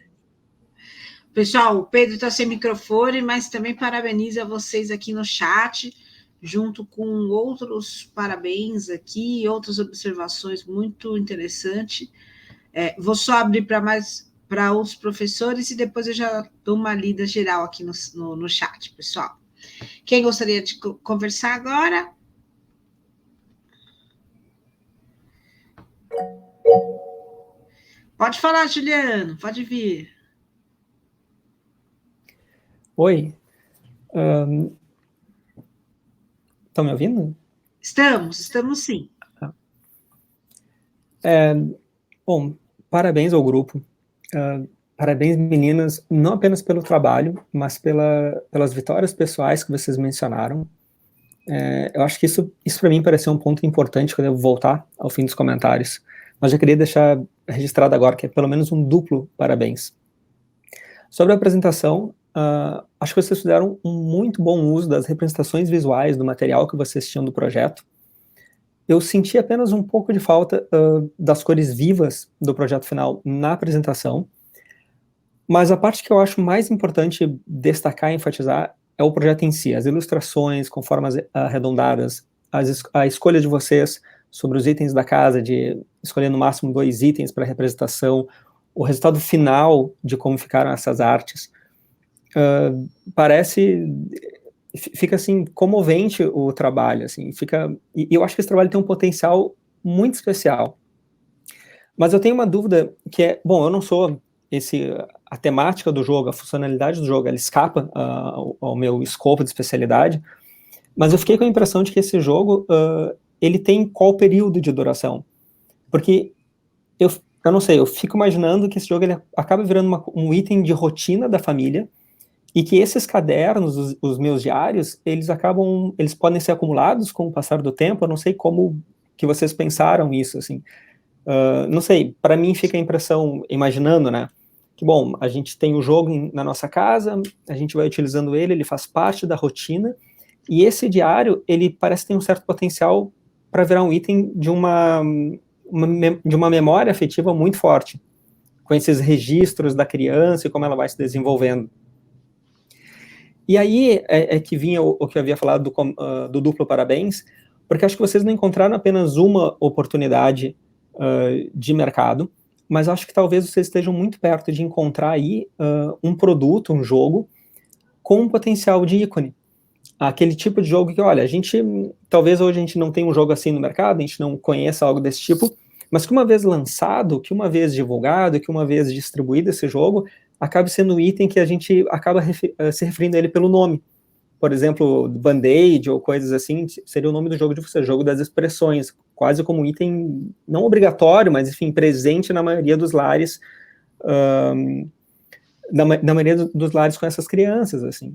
Pessoal, o Pedro está sem microfone, mas também parabeniza vocês aqui no chat, junto com outros parabéns aqui, outras observações muito interessantes. Vou só abrir para outros professores e depois eu já dou uma lida geral aqui no chat, pessoal. Quem gostaria de conversar agora? Pode falar, Juliano, pode vir. Oi. Estão me ouvindo? Estamos sim. Bom, parabéns ao grupo. Parabéns, meninas, não apenas pelo trabalho, mas pelas vitórias pessoais que vocês mencionaram. Eu acho que isso para mim pareceu um ponto importante quando eu voltar ao fim dos comentários. Mas já queria deixar registrado agora que é pelo menos um duplo parabéns. Sobre a apresentação, acho que vocês fizeram um muito bom uso das representações visuais do material que vocês tinham do projeto. Eu senti apenas um pouco de falta das cores vivas do projeto final na apresentação, mas a parte que eu acho mais importante destacar e enfatizar é o projeto em si, as ilustrações com formas arredondadas, a escolha de vocês sobre os itens da casa, de escolher no máximo 2 itens para representação, o resultado final de como ficaram essas artes. Fica assim comovente o trabalho, assim, e eu acho que esse trabalho tem um potencial muito especial. Mas eu tenho uma dúvida que é, bom, eu não sou a temática do jogo, a funcionalidade do jogo, ela escapa ao meu escopo de especialidade, mas eu fiquei com a impressão de que esse jogo, ele tem qual período de duração? Porque eu não sei, eu fico imaginando que esse jogo ele acaba virando um item de rotina da família, e que esses cadernos, os meus diários, eles podem ser acumulados com o passar do tempo. Eu não sei como que vocês pensaram isso, assim. Não sei, para mim fica a impressão, imaginando, né, que, bom, a gente tem o jogo na nossa casa, a gente vai utilizando ele faz parte da rotina, e esse diário, ele parece ter um certo potencial para virar um item de uma memória afetiva muito forte, com esses registros da criança e como ela vai se desenvolvendo. E aí é que vinha o que eu havia falado do duplo parabéns, porque acho que vocês não encontraram apenas uma oportunidade de mercado, mas acho que talvez vocês estejam muito perto de encontrar aí um produto, um jogo, com um potencial de ícone. Aquele tipo de jogo que, olha, talvez hoje a gente não tenha um jogo assim no mercado, a gente não conheça algo desse tipo, mas que uma vez lançado, que uma vez divulgado, que uma vez distribuído esse jogo, acabe sendo um item que a gente acaba se referindo a ele pelo nome. Por exemplo, Band-Aid ou coisas assim, seria o nome do jogo de vocês, jogo das expressões, quase como um item não obrigatório, mas enfim, presente na maioria dos lares, na maioria dos lares com essas crianças, assim.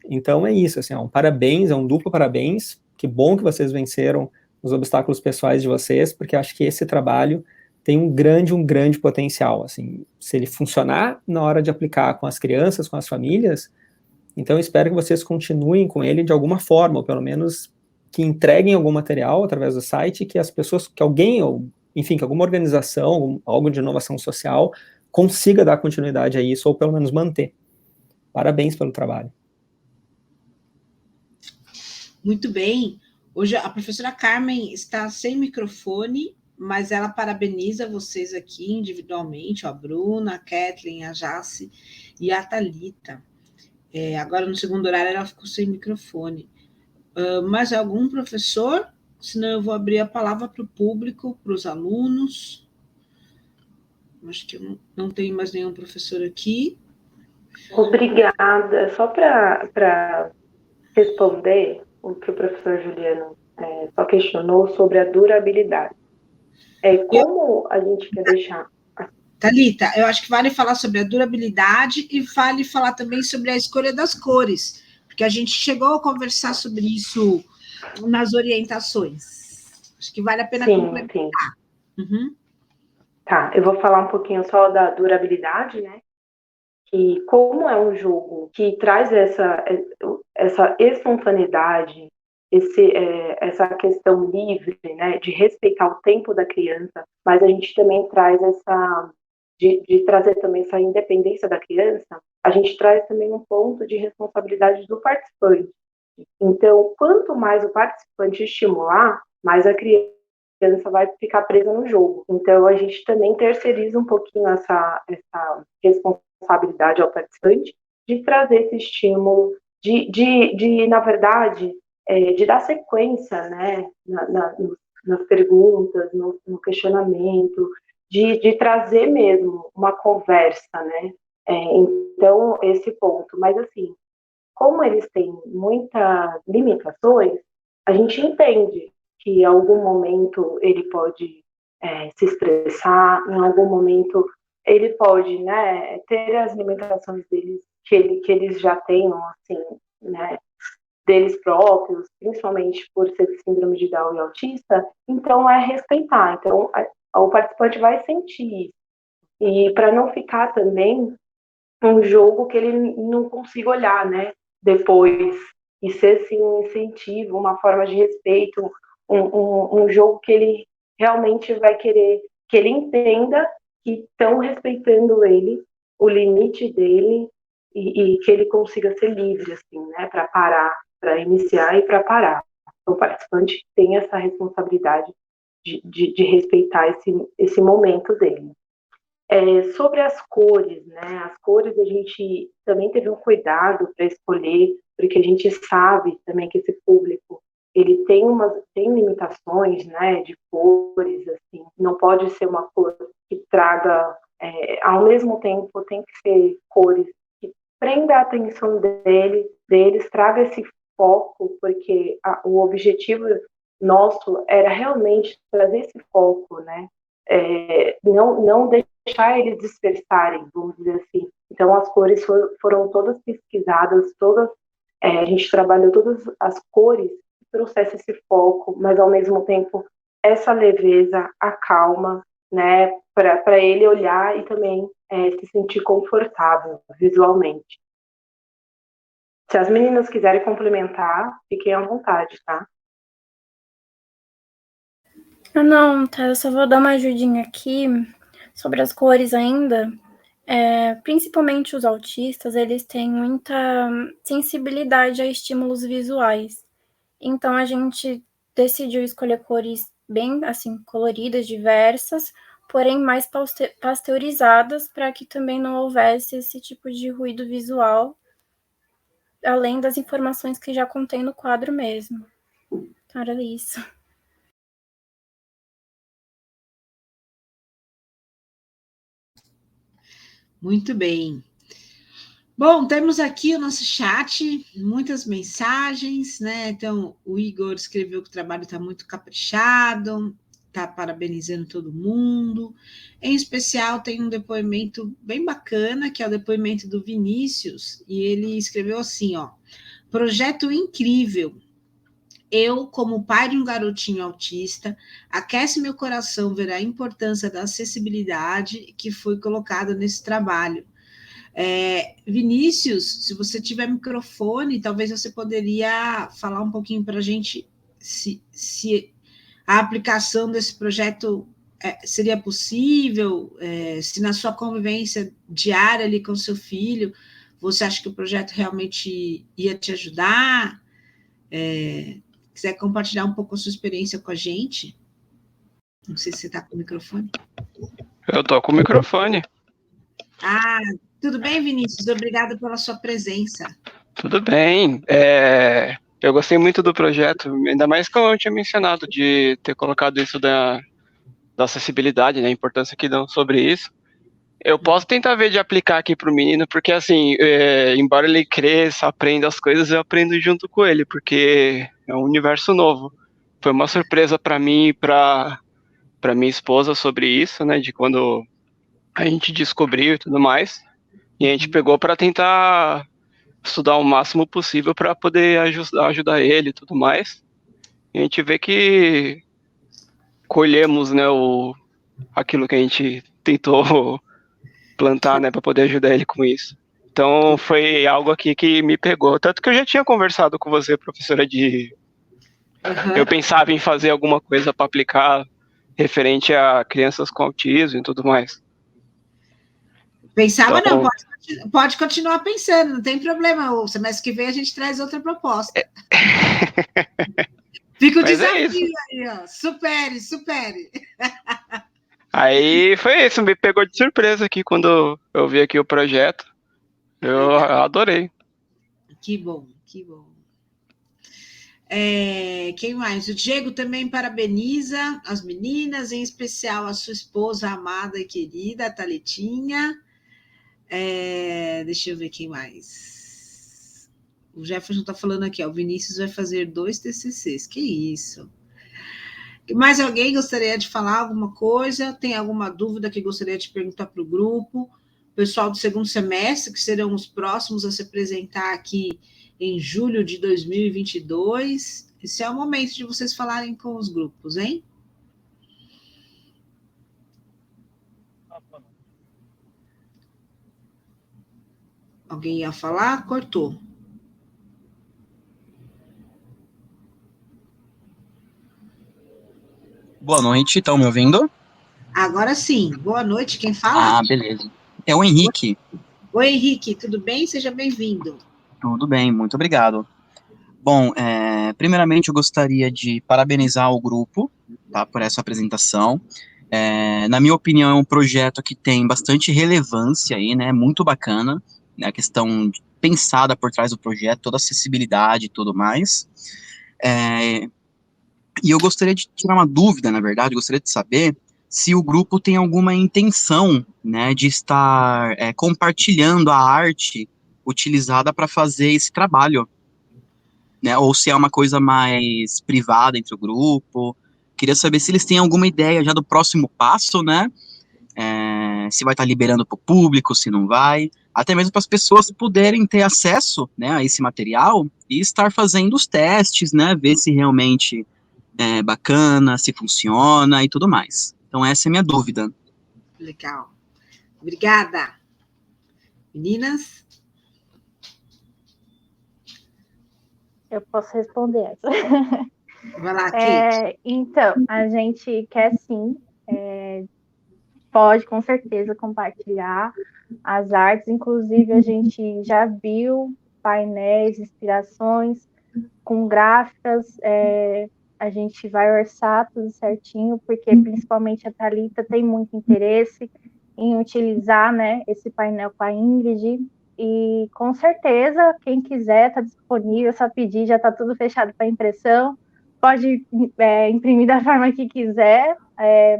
Então é isso, assim, um parabéns, é um duplo parabéns, que bom que vocês venceram os obstáculos pessoais de vocês, porque acho que esse trabalho tem um grande potencial, assim, se ele funcionar na hora de aplicar com as crianças, com as famílias, então eu espero que vocês continuem com ele de alguma forma, ou pelo menos que entreguem algum material através do site, que as pessoas, que alguém, ou enfim, que alguma organização, algo de inovação social, consiga dar continuidade a isso, ou pelo menos manter. Parabéns pelo trabalho. Muito bem. Hoje a professora Carmen está sem microfone, mas ela parabeniza vocês aqui individualmente, a Bruna, a Kathleen, a Jace e a Thalita. Agora, no segundo horário, ela ficou sem microfone. Mais algum professor? Senão eu vou abrir a palavra para o público, para os alunos. Acho que eu não tenho mais nenhum professor aqui. Obrigada. Só para responder o que o professor Juliano só questionou sobre a durabilidade. Como a gente quer deixar... Thalita, eu acho que vale falar sobre a durabilidade e vale falar também sobre a escolha das cores, porque a gente chegou a conversar sobre isso nas orientações. Acho que vale a pena complementar. Sim. Uhum. Tá, eu vou falar um pouquinho só da durabilidade, né? Que como é um jogo que traz essa espontaneidade, essa questão livre, né, de respeitar o tempo da criança, mas a gente também traz de trazer também essa independência da criança, a gente traz também um ponto de responsabilidade do participante. Então, quanto mais o participante estimular, mais a criança vai ficar presa no jogo. Então, a gente também terceiriza um pouquinho essa responsabilidade ao participante de trazer esse estímulo, na verdade, de dar sequência, né, nas perguntas, no questionamento, de trazer mesmo uma conversa, né? Então, esse ponto. Mas, assim, como eles têm muitas limitações, a gente entende que em algum momento ele pode se estressar, em algum momento ele pode, né, ter as limitações deles que eles já tenham, assim, né, deles próprios, principalmente por ser síndrome de Down e autista. Então é respeitar. Então o participante vai sentir isso. E para não ficar também um jogo que ele não consiga olhar, né, depois, e ser assim um incentivo, uma forma de respeito, um jogo que ele realmente vai querer, que ele entenda que estão respeitando ele, o limite dele, e que ele consiga ser livre, assim, né, para parar, para iniciar e para parar. Então, o participante tem essa responsabilidade de respeitar esse momento dele. Sobre as cores, né? As cores a gente também teve um cuidado para escolher, porque a gente sabe também que esse público ele tem limitações, né? De cores, assim, não pode ser uma cor que traga, ao mesmo tempo tem que ser cores que prenda a atenção deles, traga esse foco, porque o objetivo nosso era realmente trazer esse foco, né? Não deixar eles dispersarem, vamos dizer assim. Então, as cores foram todas pesquisadas, a gente trabalhou todas as cores que trouxesse esse foco, mas, ao mesmo tempo, essa leveza, a calma, né, para ele olhar e também se sentir confortável visualmente. Se as meninas quiserem complementar, fiquem à vontade, tá? Não, tá, eu só vou dar uma ajudinha aqui sobre as cores ainda. Principalmente os autistas, eles têm muita sensibilidade a estímulos visuais. Então, a gente decidiu escolher cores bem, assim, coloridas, diversas, porém mais pasteurizadas, para que também não houvesse esse tipo de ruído visual, além das informações que já contém no quadro mesmo. Então, era isso. Muito bem. Bom, temos aqui o nosso chat, muitas mensagens, né? Então, o Igor escreveu que o trabalho está muito caprichado, está parabenizando todo mundo. Em especial, tem um depoimento bem bacana, que é o depoimento do Vinícius, e ele escreveu assim, ó, projeto incrível. Eu, como pai de um garotinho autista, aquece meu coração ver a importância da acessibilidade que foi colocada nesse trabalho. Vinícius, se você tiver microfone, talvez você poderia falar um pouquinho para a gente se a aplicação desse projeto seria possível, se na sua convivência diária ali com seu filho, você acha que o projeto realmente ia te ajudar? Quiser compartilhar um pouco a sua experiência com a gente? Não sei se você está com o microfone. Eu estou com o microfone. Tudo bem, Vinícius? Obrigada pela sua presença. Tudo bem. Eu gostei muito do projeto, ainda mais como eu tinha mencionado, de ter colocado isso da acessibilidade, né, a importância que dão sobre isso. Eu posso tentar ver de aplicar aqui para o menino, porque assim, embora ele cresça, aprenda as coisas, eu aprendo junto com ele, porque é um universo novo. Foi uma surpresa para mim e para minha esposa sobre isso, né, de quando a gente descobriu e tudo mais, e a gente pegou para tentar estudar o máximo possível para poder ajudar ele e tudo mais. E a gente vê que colhemos, né, aquilo que a gente tentou plantar, né, para poder ajudar ele com isso. Então foi algo aqui que me pegou, tanto que eu já tinha conversado com você, professora, eu pensava em fazer alguma coisa para aplicar referente a crianças com autismo e tudo mais. Pensava Então, não, pode continuar pensando, não tem problema. O semestre que vem a gente traz outra proposta. Fica o mas desafio aí, ó. Supere. Aí foi isso, me pegou de surpresa aqui quando eu vi aqui o projeto. Eu Legal. adorei. Que bom. Quem mais? O Diego também parabeniza as meninas, em especial a sua esposa amada e querida, a Thalitinha. Deixa eu ver quem mais. O Jefferson está falando aqui, ó, o Vinícius vai fazer 2 TCCs. Que isso? Mais alguém gostaria de falar alguma coisa? Tem alguma dúvida que gostaria de perguntar para o grupo? O pessoal do segundo semestre, que serão os próximos a se apresentar aqui em julho de 2022. Esse é o momento de vocês falarem com os grupos, hein? Alguém ia falar? Cortou. Boa noite, estão me ouvindo? Agora sim. Boa noite, quem fala? Ah, beleza. É o Henrique. Oi, Henrique, tudo bem? Seja bem-vindo. Tudo bem, muito obrigado. Bom, primeiramente eu gostaria de parabenizar o grupo, tá, por essa apresentação. Na minha opinião, é um projeto que tem bastante relevância aí, né, muito bacana, né, a questão pensada por trás do projeto, toda a acessibilidade e tudo mais. E eu gostaria de tirar uma dúvida, na verdade, eu gostaria de saber se o grupo tem alguma intenção, né, de estar compartilhando a arte utilizada para fazer esse trabalho, né, ou se é uma coisa mais privada entre o grupo. Queria saber se eles têm alguma ideia já do próximo passo, né, se vai estar liberando para o público, se não vai, até mesmo para as pessoas poderem ter acesso, né, a esse material e estar fazendo os testes, né, ver se realmente é bacana, se funciona e tudo mais. Então essa é a minha dúvida. Legal. Obrigada. Meninas? Eu posso responder essa. Vai lá, Kate. Então, a gente quer sim, pode com certeza compartilhar as artes, inclusive a gente já viu painéis, inspirações com gráficas, a gente vai orçar tudo certinho, porque principalmente a Thalita tem muito interesse em utilizar, né, esse painel com a Ingrid, e com certeza, quem quiser, está disponível, é só pedir, já está tudo fechado para impressão, pode imprimir da forma que quiser,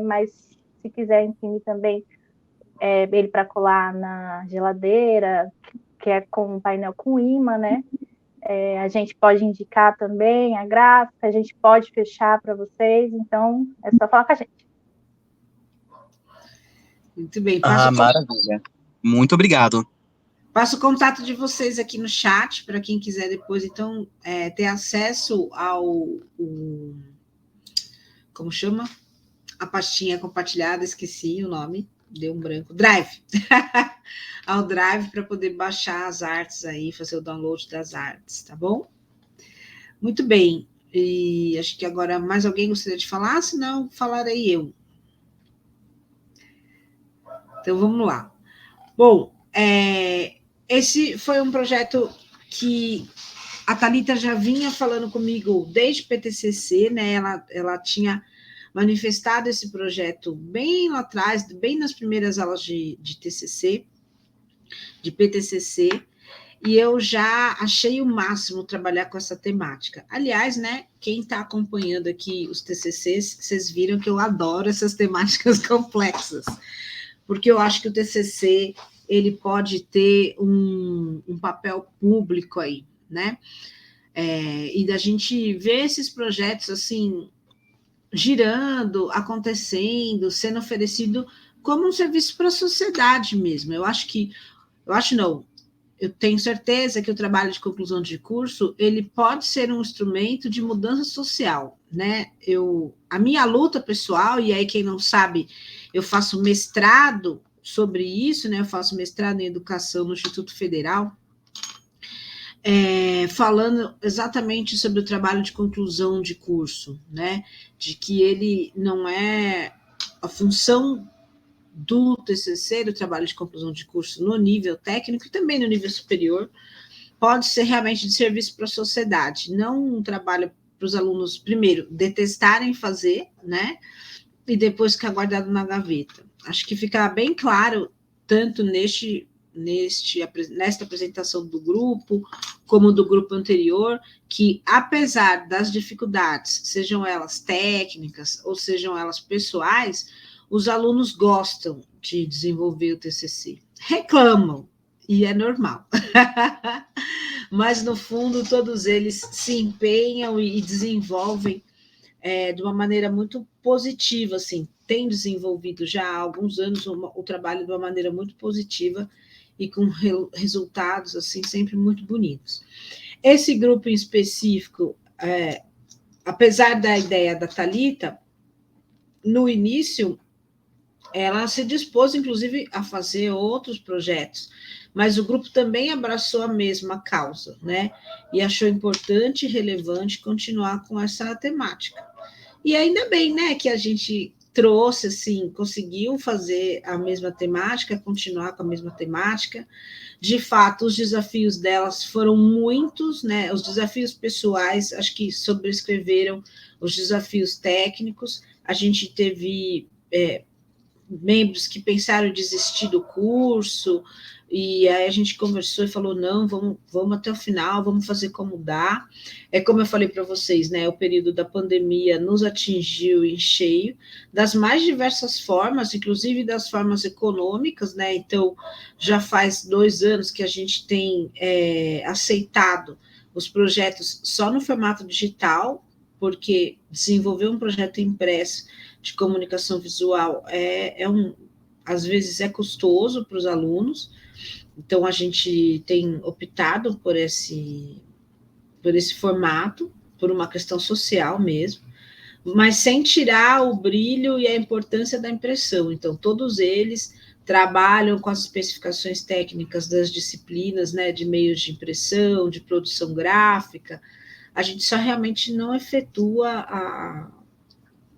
mas se quiser imprimir também ele para colar na geladeira, que é com um painel com imã, né? A gente pode indicar também a gráfica, a gente pode fechar para vocês, então é só falar com a gente. Muito bem. Maravilha. Muito obrigado. Passo o contato de vocês aqui no chat, para quem quiser depois, então, ter acesso como chama? A pastinha compartilhada, esqueci o nome, deu um branco. Drive. Ao Drive, para poder baixar as artes aí, fazer o download das artes, tá bom? Muito bem. E acho que agora mais alguém gostaria de falar, senão falarei eu. Então, vamos lá. Bom, esse foi um projeto que a Thalita já vinha falando comigo desde o PTCC, né? Ela tinha manifestado esse projeto bem lá atrás, bem nas primeiras aulas de TCC, de PTCC, e eu já achei o máximo trabalhar com essa temática. Aliás, né, quem está acompanhando aqui os TCCs, vocês viram que eu adoro essas temáticas complexas, porque eu acho que o TCC, ele pode ter um papel público aí, né, e da gente ver esses projetos, assim, girando, acontecendo, sendo oferecido como um serviço para a sociedade mesmo. Eu tenho certeza que o trabalho de conclusão de curso, ele pode ser um instrumento de mudança social, né? A minha luta pessoal, e aí quem não sabe, eu faço mestrado sobre isso, né? Eu faço mestrado em educação no Instituto Federal, falando exatamente sobre o trabalho de conclusão de curso, né? De que ele não é a função do TCC, do trabalho de conclusão de curso no nível técnico e também no nível superior, pode ser realmente de serviço para a sociedade, não um trabalho para os alunos, primeiro, detestarem fazer, né, e depois ficar guardado na gaveta. Acho que fica bem claro, tanto nesta apresentação do grupo, como do grupo anterior, que apesar das dificuldades, sejam elas técnicas ou sejam elas pessoais, os alunos gostam de desenvolver o TCC, reclamam, e é normal. Mas, no fundo, todos eles se empenham e desenvolvem de uma maneira muito positiva, assim, tem desenvolvido já há alguns anos o trabalho de uma maneira muito positiva e com resultados, assim, sempre muito bonitos. Esse grupo em específico, apesar da ideia da Thalita, no início, ela se dispôs, inclusive, a fazer outros projetos, mas o grupo também abraçou a mesma causa, né? E achou importante e relevante continuar com essa temática. E ainda bem, né, que a gente trouxe, assim, conseguiu fazer a mesma temática, continuar com a mesma temática. De fato, os desafios delas foram muitos, né? Os desafios pessoais, acho que sobrescreveram os desafios técnicos. A gente teve membros que pensaram em desistir do curso, e aí a gente conversou e falou, não, vamos até o final, vamos fazer como dá. Como eu falei para vocês, né, o período da pandemia nos atingiu em cheio, das mais diversas formas, inclusive das formas econômicas, né, então já faz 2 anos que a gente tem aceitado os projetos só no formato digital, porque desenvolver um projeto impresso de comunicação visual às vezes é custoso para os alunos, então a gente tem optado por esse formato, por uma questão social mesmo, mas sem tirar o brilho e a importância da impressão. Então, todos eles trabalham com as especificações técnicas das disciplinas, né, de meios de impressão, de produção gráfica. A gente só realmente não efetua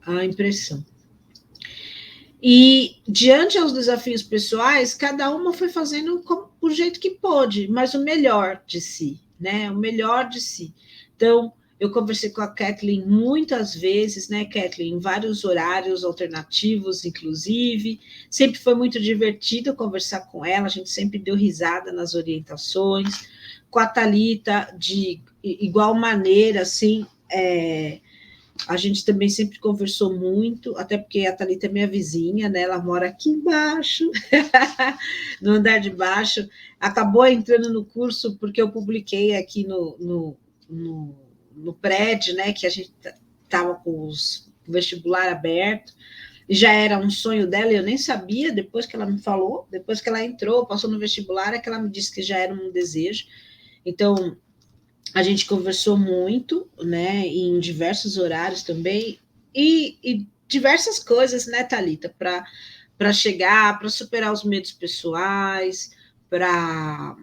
a impressão. E, diante aos desafios pessoais, cada uma foi fazendo do jeito que pôde, mas o melhor de si, né? O melhor de si. Então, eu conversei com a Kathleen muitas vezes, né, Kathleen, em vários horários alternativos, inclusive. Sempre foi muito divertido conversar com ela, a gente sempre deu risada nas orientações. Com a Thalita, de igual maneira, assim, a gente também sempre conversou muito, até porque a Thalita é minha vizinha, né? Ela mora aqui embaixo, no andar de baixo. Acabou entrando no curso porque eu publiquei aqui no prédio, né? Que a gente estava com o vestibular aberto, e já era um sonho dela, e eu nem sabia, depois que ela me falou, depois que ela entrou, passou no vestibular, é que ela me disse que já era um desejo. Então, a gente conversou muito, né, em diversos horários também, e diversas coisas, né, Thalita, para chegar, para superar os medos pessoais, para,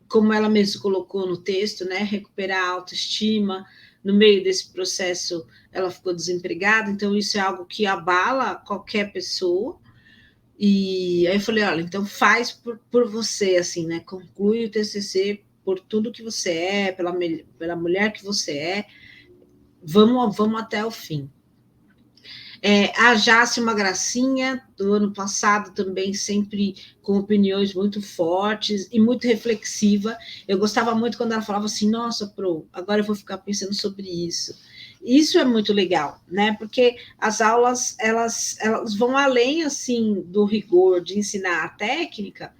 como ela mesma colocou no texto, né, recuperar a autoestima. No meio desse processo, ela ficou desempregada, então isso é algo que abala qualquer pessoa. E aí eu falei, olha, então faz por você, assim, né, conclui o TCC por tudo que você é, pela mulher que você é, vamos até o fim. A Jace, uma gracinha, do ano passado também, sempre com opiniões muito fortes e muito reflexiva. Eu gostava muito quando ela falava assim, nossa, Pro, agora eu vou ficar pensando sobre isso. Isso é muito legal, né? Porque as aulas, elas vão além, assim, do rigor de ensinar a técnica,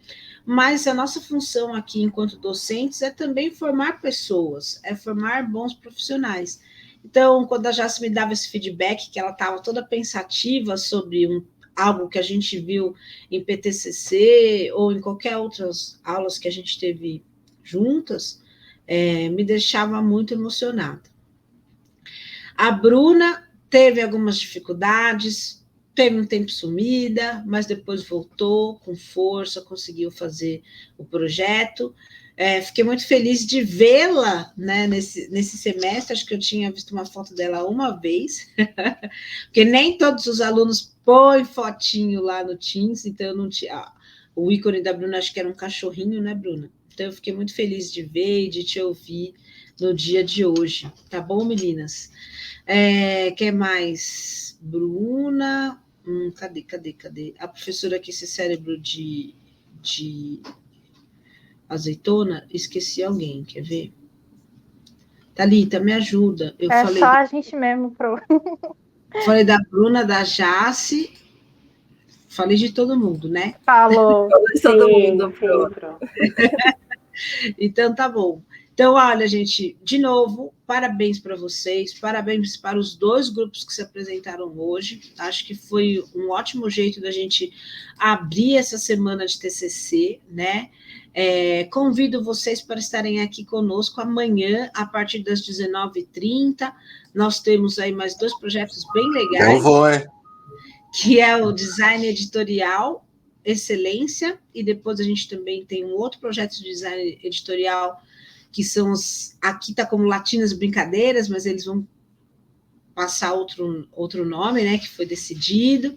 mas a nossa função aqui, enquanto docentes, é também formar pessoas, é formar bons profissionais. Então, quando a Jace me dava esse feedback, que ela estava toda pensativa sobre algo que a gente viu em PTCC ou em qualquer outras aulas que a gente teve juntas, me deixava muito emocionada. A Bruna teve algumas dificuldades, teve um tempo sumida, mas depois voltou com força, conseguiu fazer o projeto. Fiquei muito feliz de vê-la, né, nesse semestre. Acho que eu tinha visto uma foto dela uma vez, porque nem todos os alunos põem fotinho lá no Teams, então eu não tinha. O ícone da Bruna, acho que era um cachorrinho, né, Bruna? Então eu fiquei muito feliz de ver e de te ouvir no dia de hoje. Tá bom, meninas? Quem mais? Bruna. Cadê? A professora aqui, esse cérebro de azeitona, esqueci alguém, quer ver? Thalita, me ajuda. Eu falei só a gente mesmo. Falei da Bruna, da Jace, falei de todo mundo, né? Falou. Todo mundo, Pro. Então, tá bom. Então, olha, gente, de novo, parabéns para vocês, parabéns para os 2 grupos que se apresentaram hoje. Acho que foi um ótimo jeito da gente abrir essa semana de TCC, né? Convido vocês para estarem aqui conosco amanhã, a partir das 19h30. Nós temos aí mais 2 projetos bem legais. Eu vou, hein? Que é o Design Editorial Excelência, e depois a gente também tem um outro projeto de design editorial, que são aqui está como Latinas Brincadeiras, mas eles vão passar outro nome, né, que foi decidido.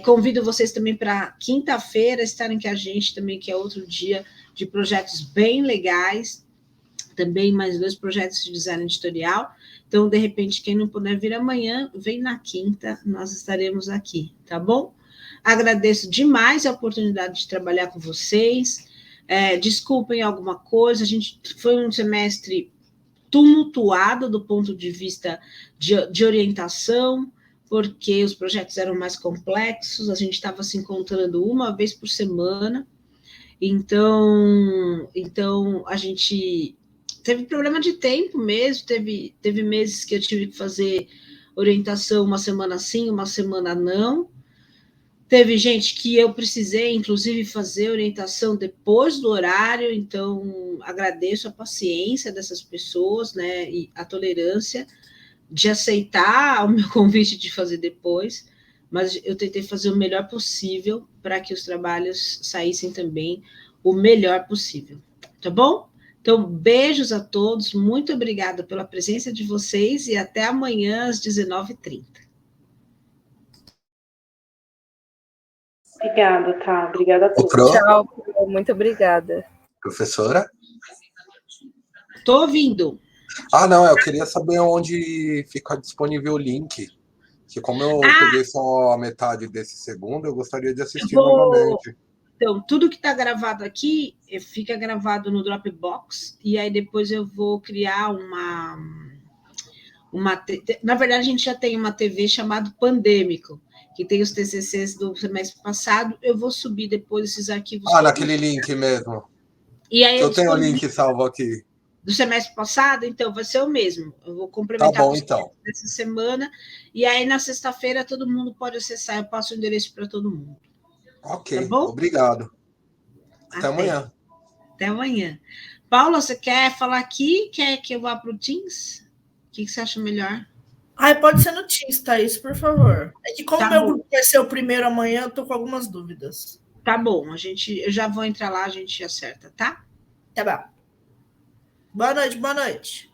Convido vocês também para quinta-feira estarem com a gente também, que é outro dia de projetos bem legais, também mais 2 projetos de design editorial. Então, de repente, quem não puder vir amanhã, vem na quinta, nós estaremos aqui, tá bom? Agradeço demais a oportunidade de trabalhar com vocês. Desculpem alguma coisa, foi um semestre tumultuado do ponto de vista de orientação, porque os projetos eram mais complexos, a gente estava se encontrando uma vez por semana, então a gente teve problema de tempo mesmo, teve meses que eu tive que fazer orientação uma semana sim, uma semana não. Teve gente que eu precisei, inclusive, fazer orientação depois do horário, então agradeço a paciência dessas pessoas, né, e a tolerância de aceitar o meu convite de fazer depois, mas eu tentei fazer o melhor possível para que os trabalhos saíssem também o melhor possível, tá bom? Então, beijos a todos, muito obrigada pela presença de vocês e até amanhã às 19h30. Obrigada, tá? Obrigada a todos. Tchau, Pro. Muito obrigada. Professora? Estou ouvindo. Não, eu queria saber onde fica disponível o link, que como eu peguei só a metade desse segundo, eu gostaria de assistir novamente. Então, tudo que está gravado aqui, fica gravado no Dropbox, e aí depois eu vou criar na verdade, a gente já tem uma TV chamada Pandêmico, que tem os TCCs do semestre passado, eu vou subir depois esses arquivos. Naquele link mesmo. E aí eu tenho o link salvo aqui. Do semestre passado, então vai ser o mesmo. Eu vou complementar essa semana, e aí na sexta-feira todo mundo pode acessar, eu passo o endereço para todo mundo. Ok, tá bom? Obrigado. Até amanhã. Até amanhã. Paula, você quer falar aqui? Quer que eu vá para o Teams? O que você acha melhor? Pode ser no Teams, Thaís, por favor. É que como meu bom. grupo vai ser o primeiro amanhã, eu estou com algumas dúvidas. Tá bom, eu já vou entrar lá, a gente acerta, tá? Tá bom. Boa noite, boa noite.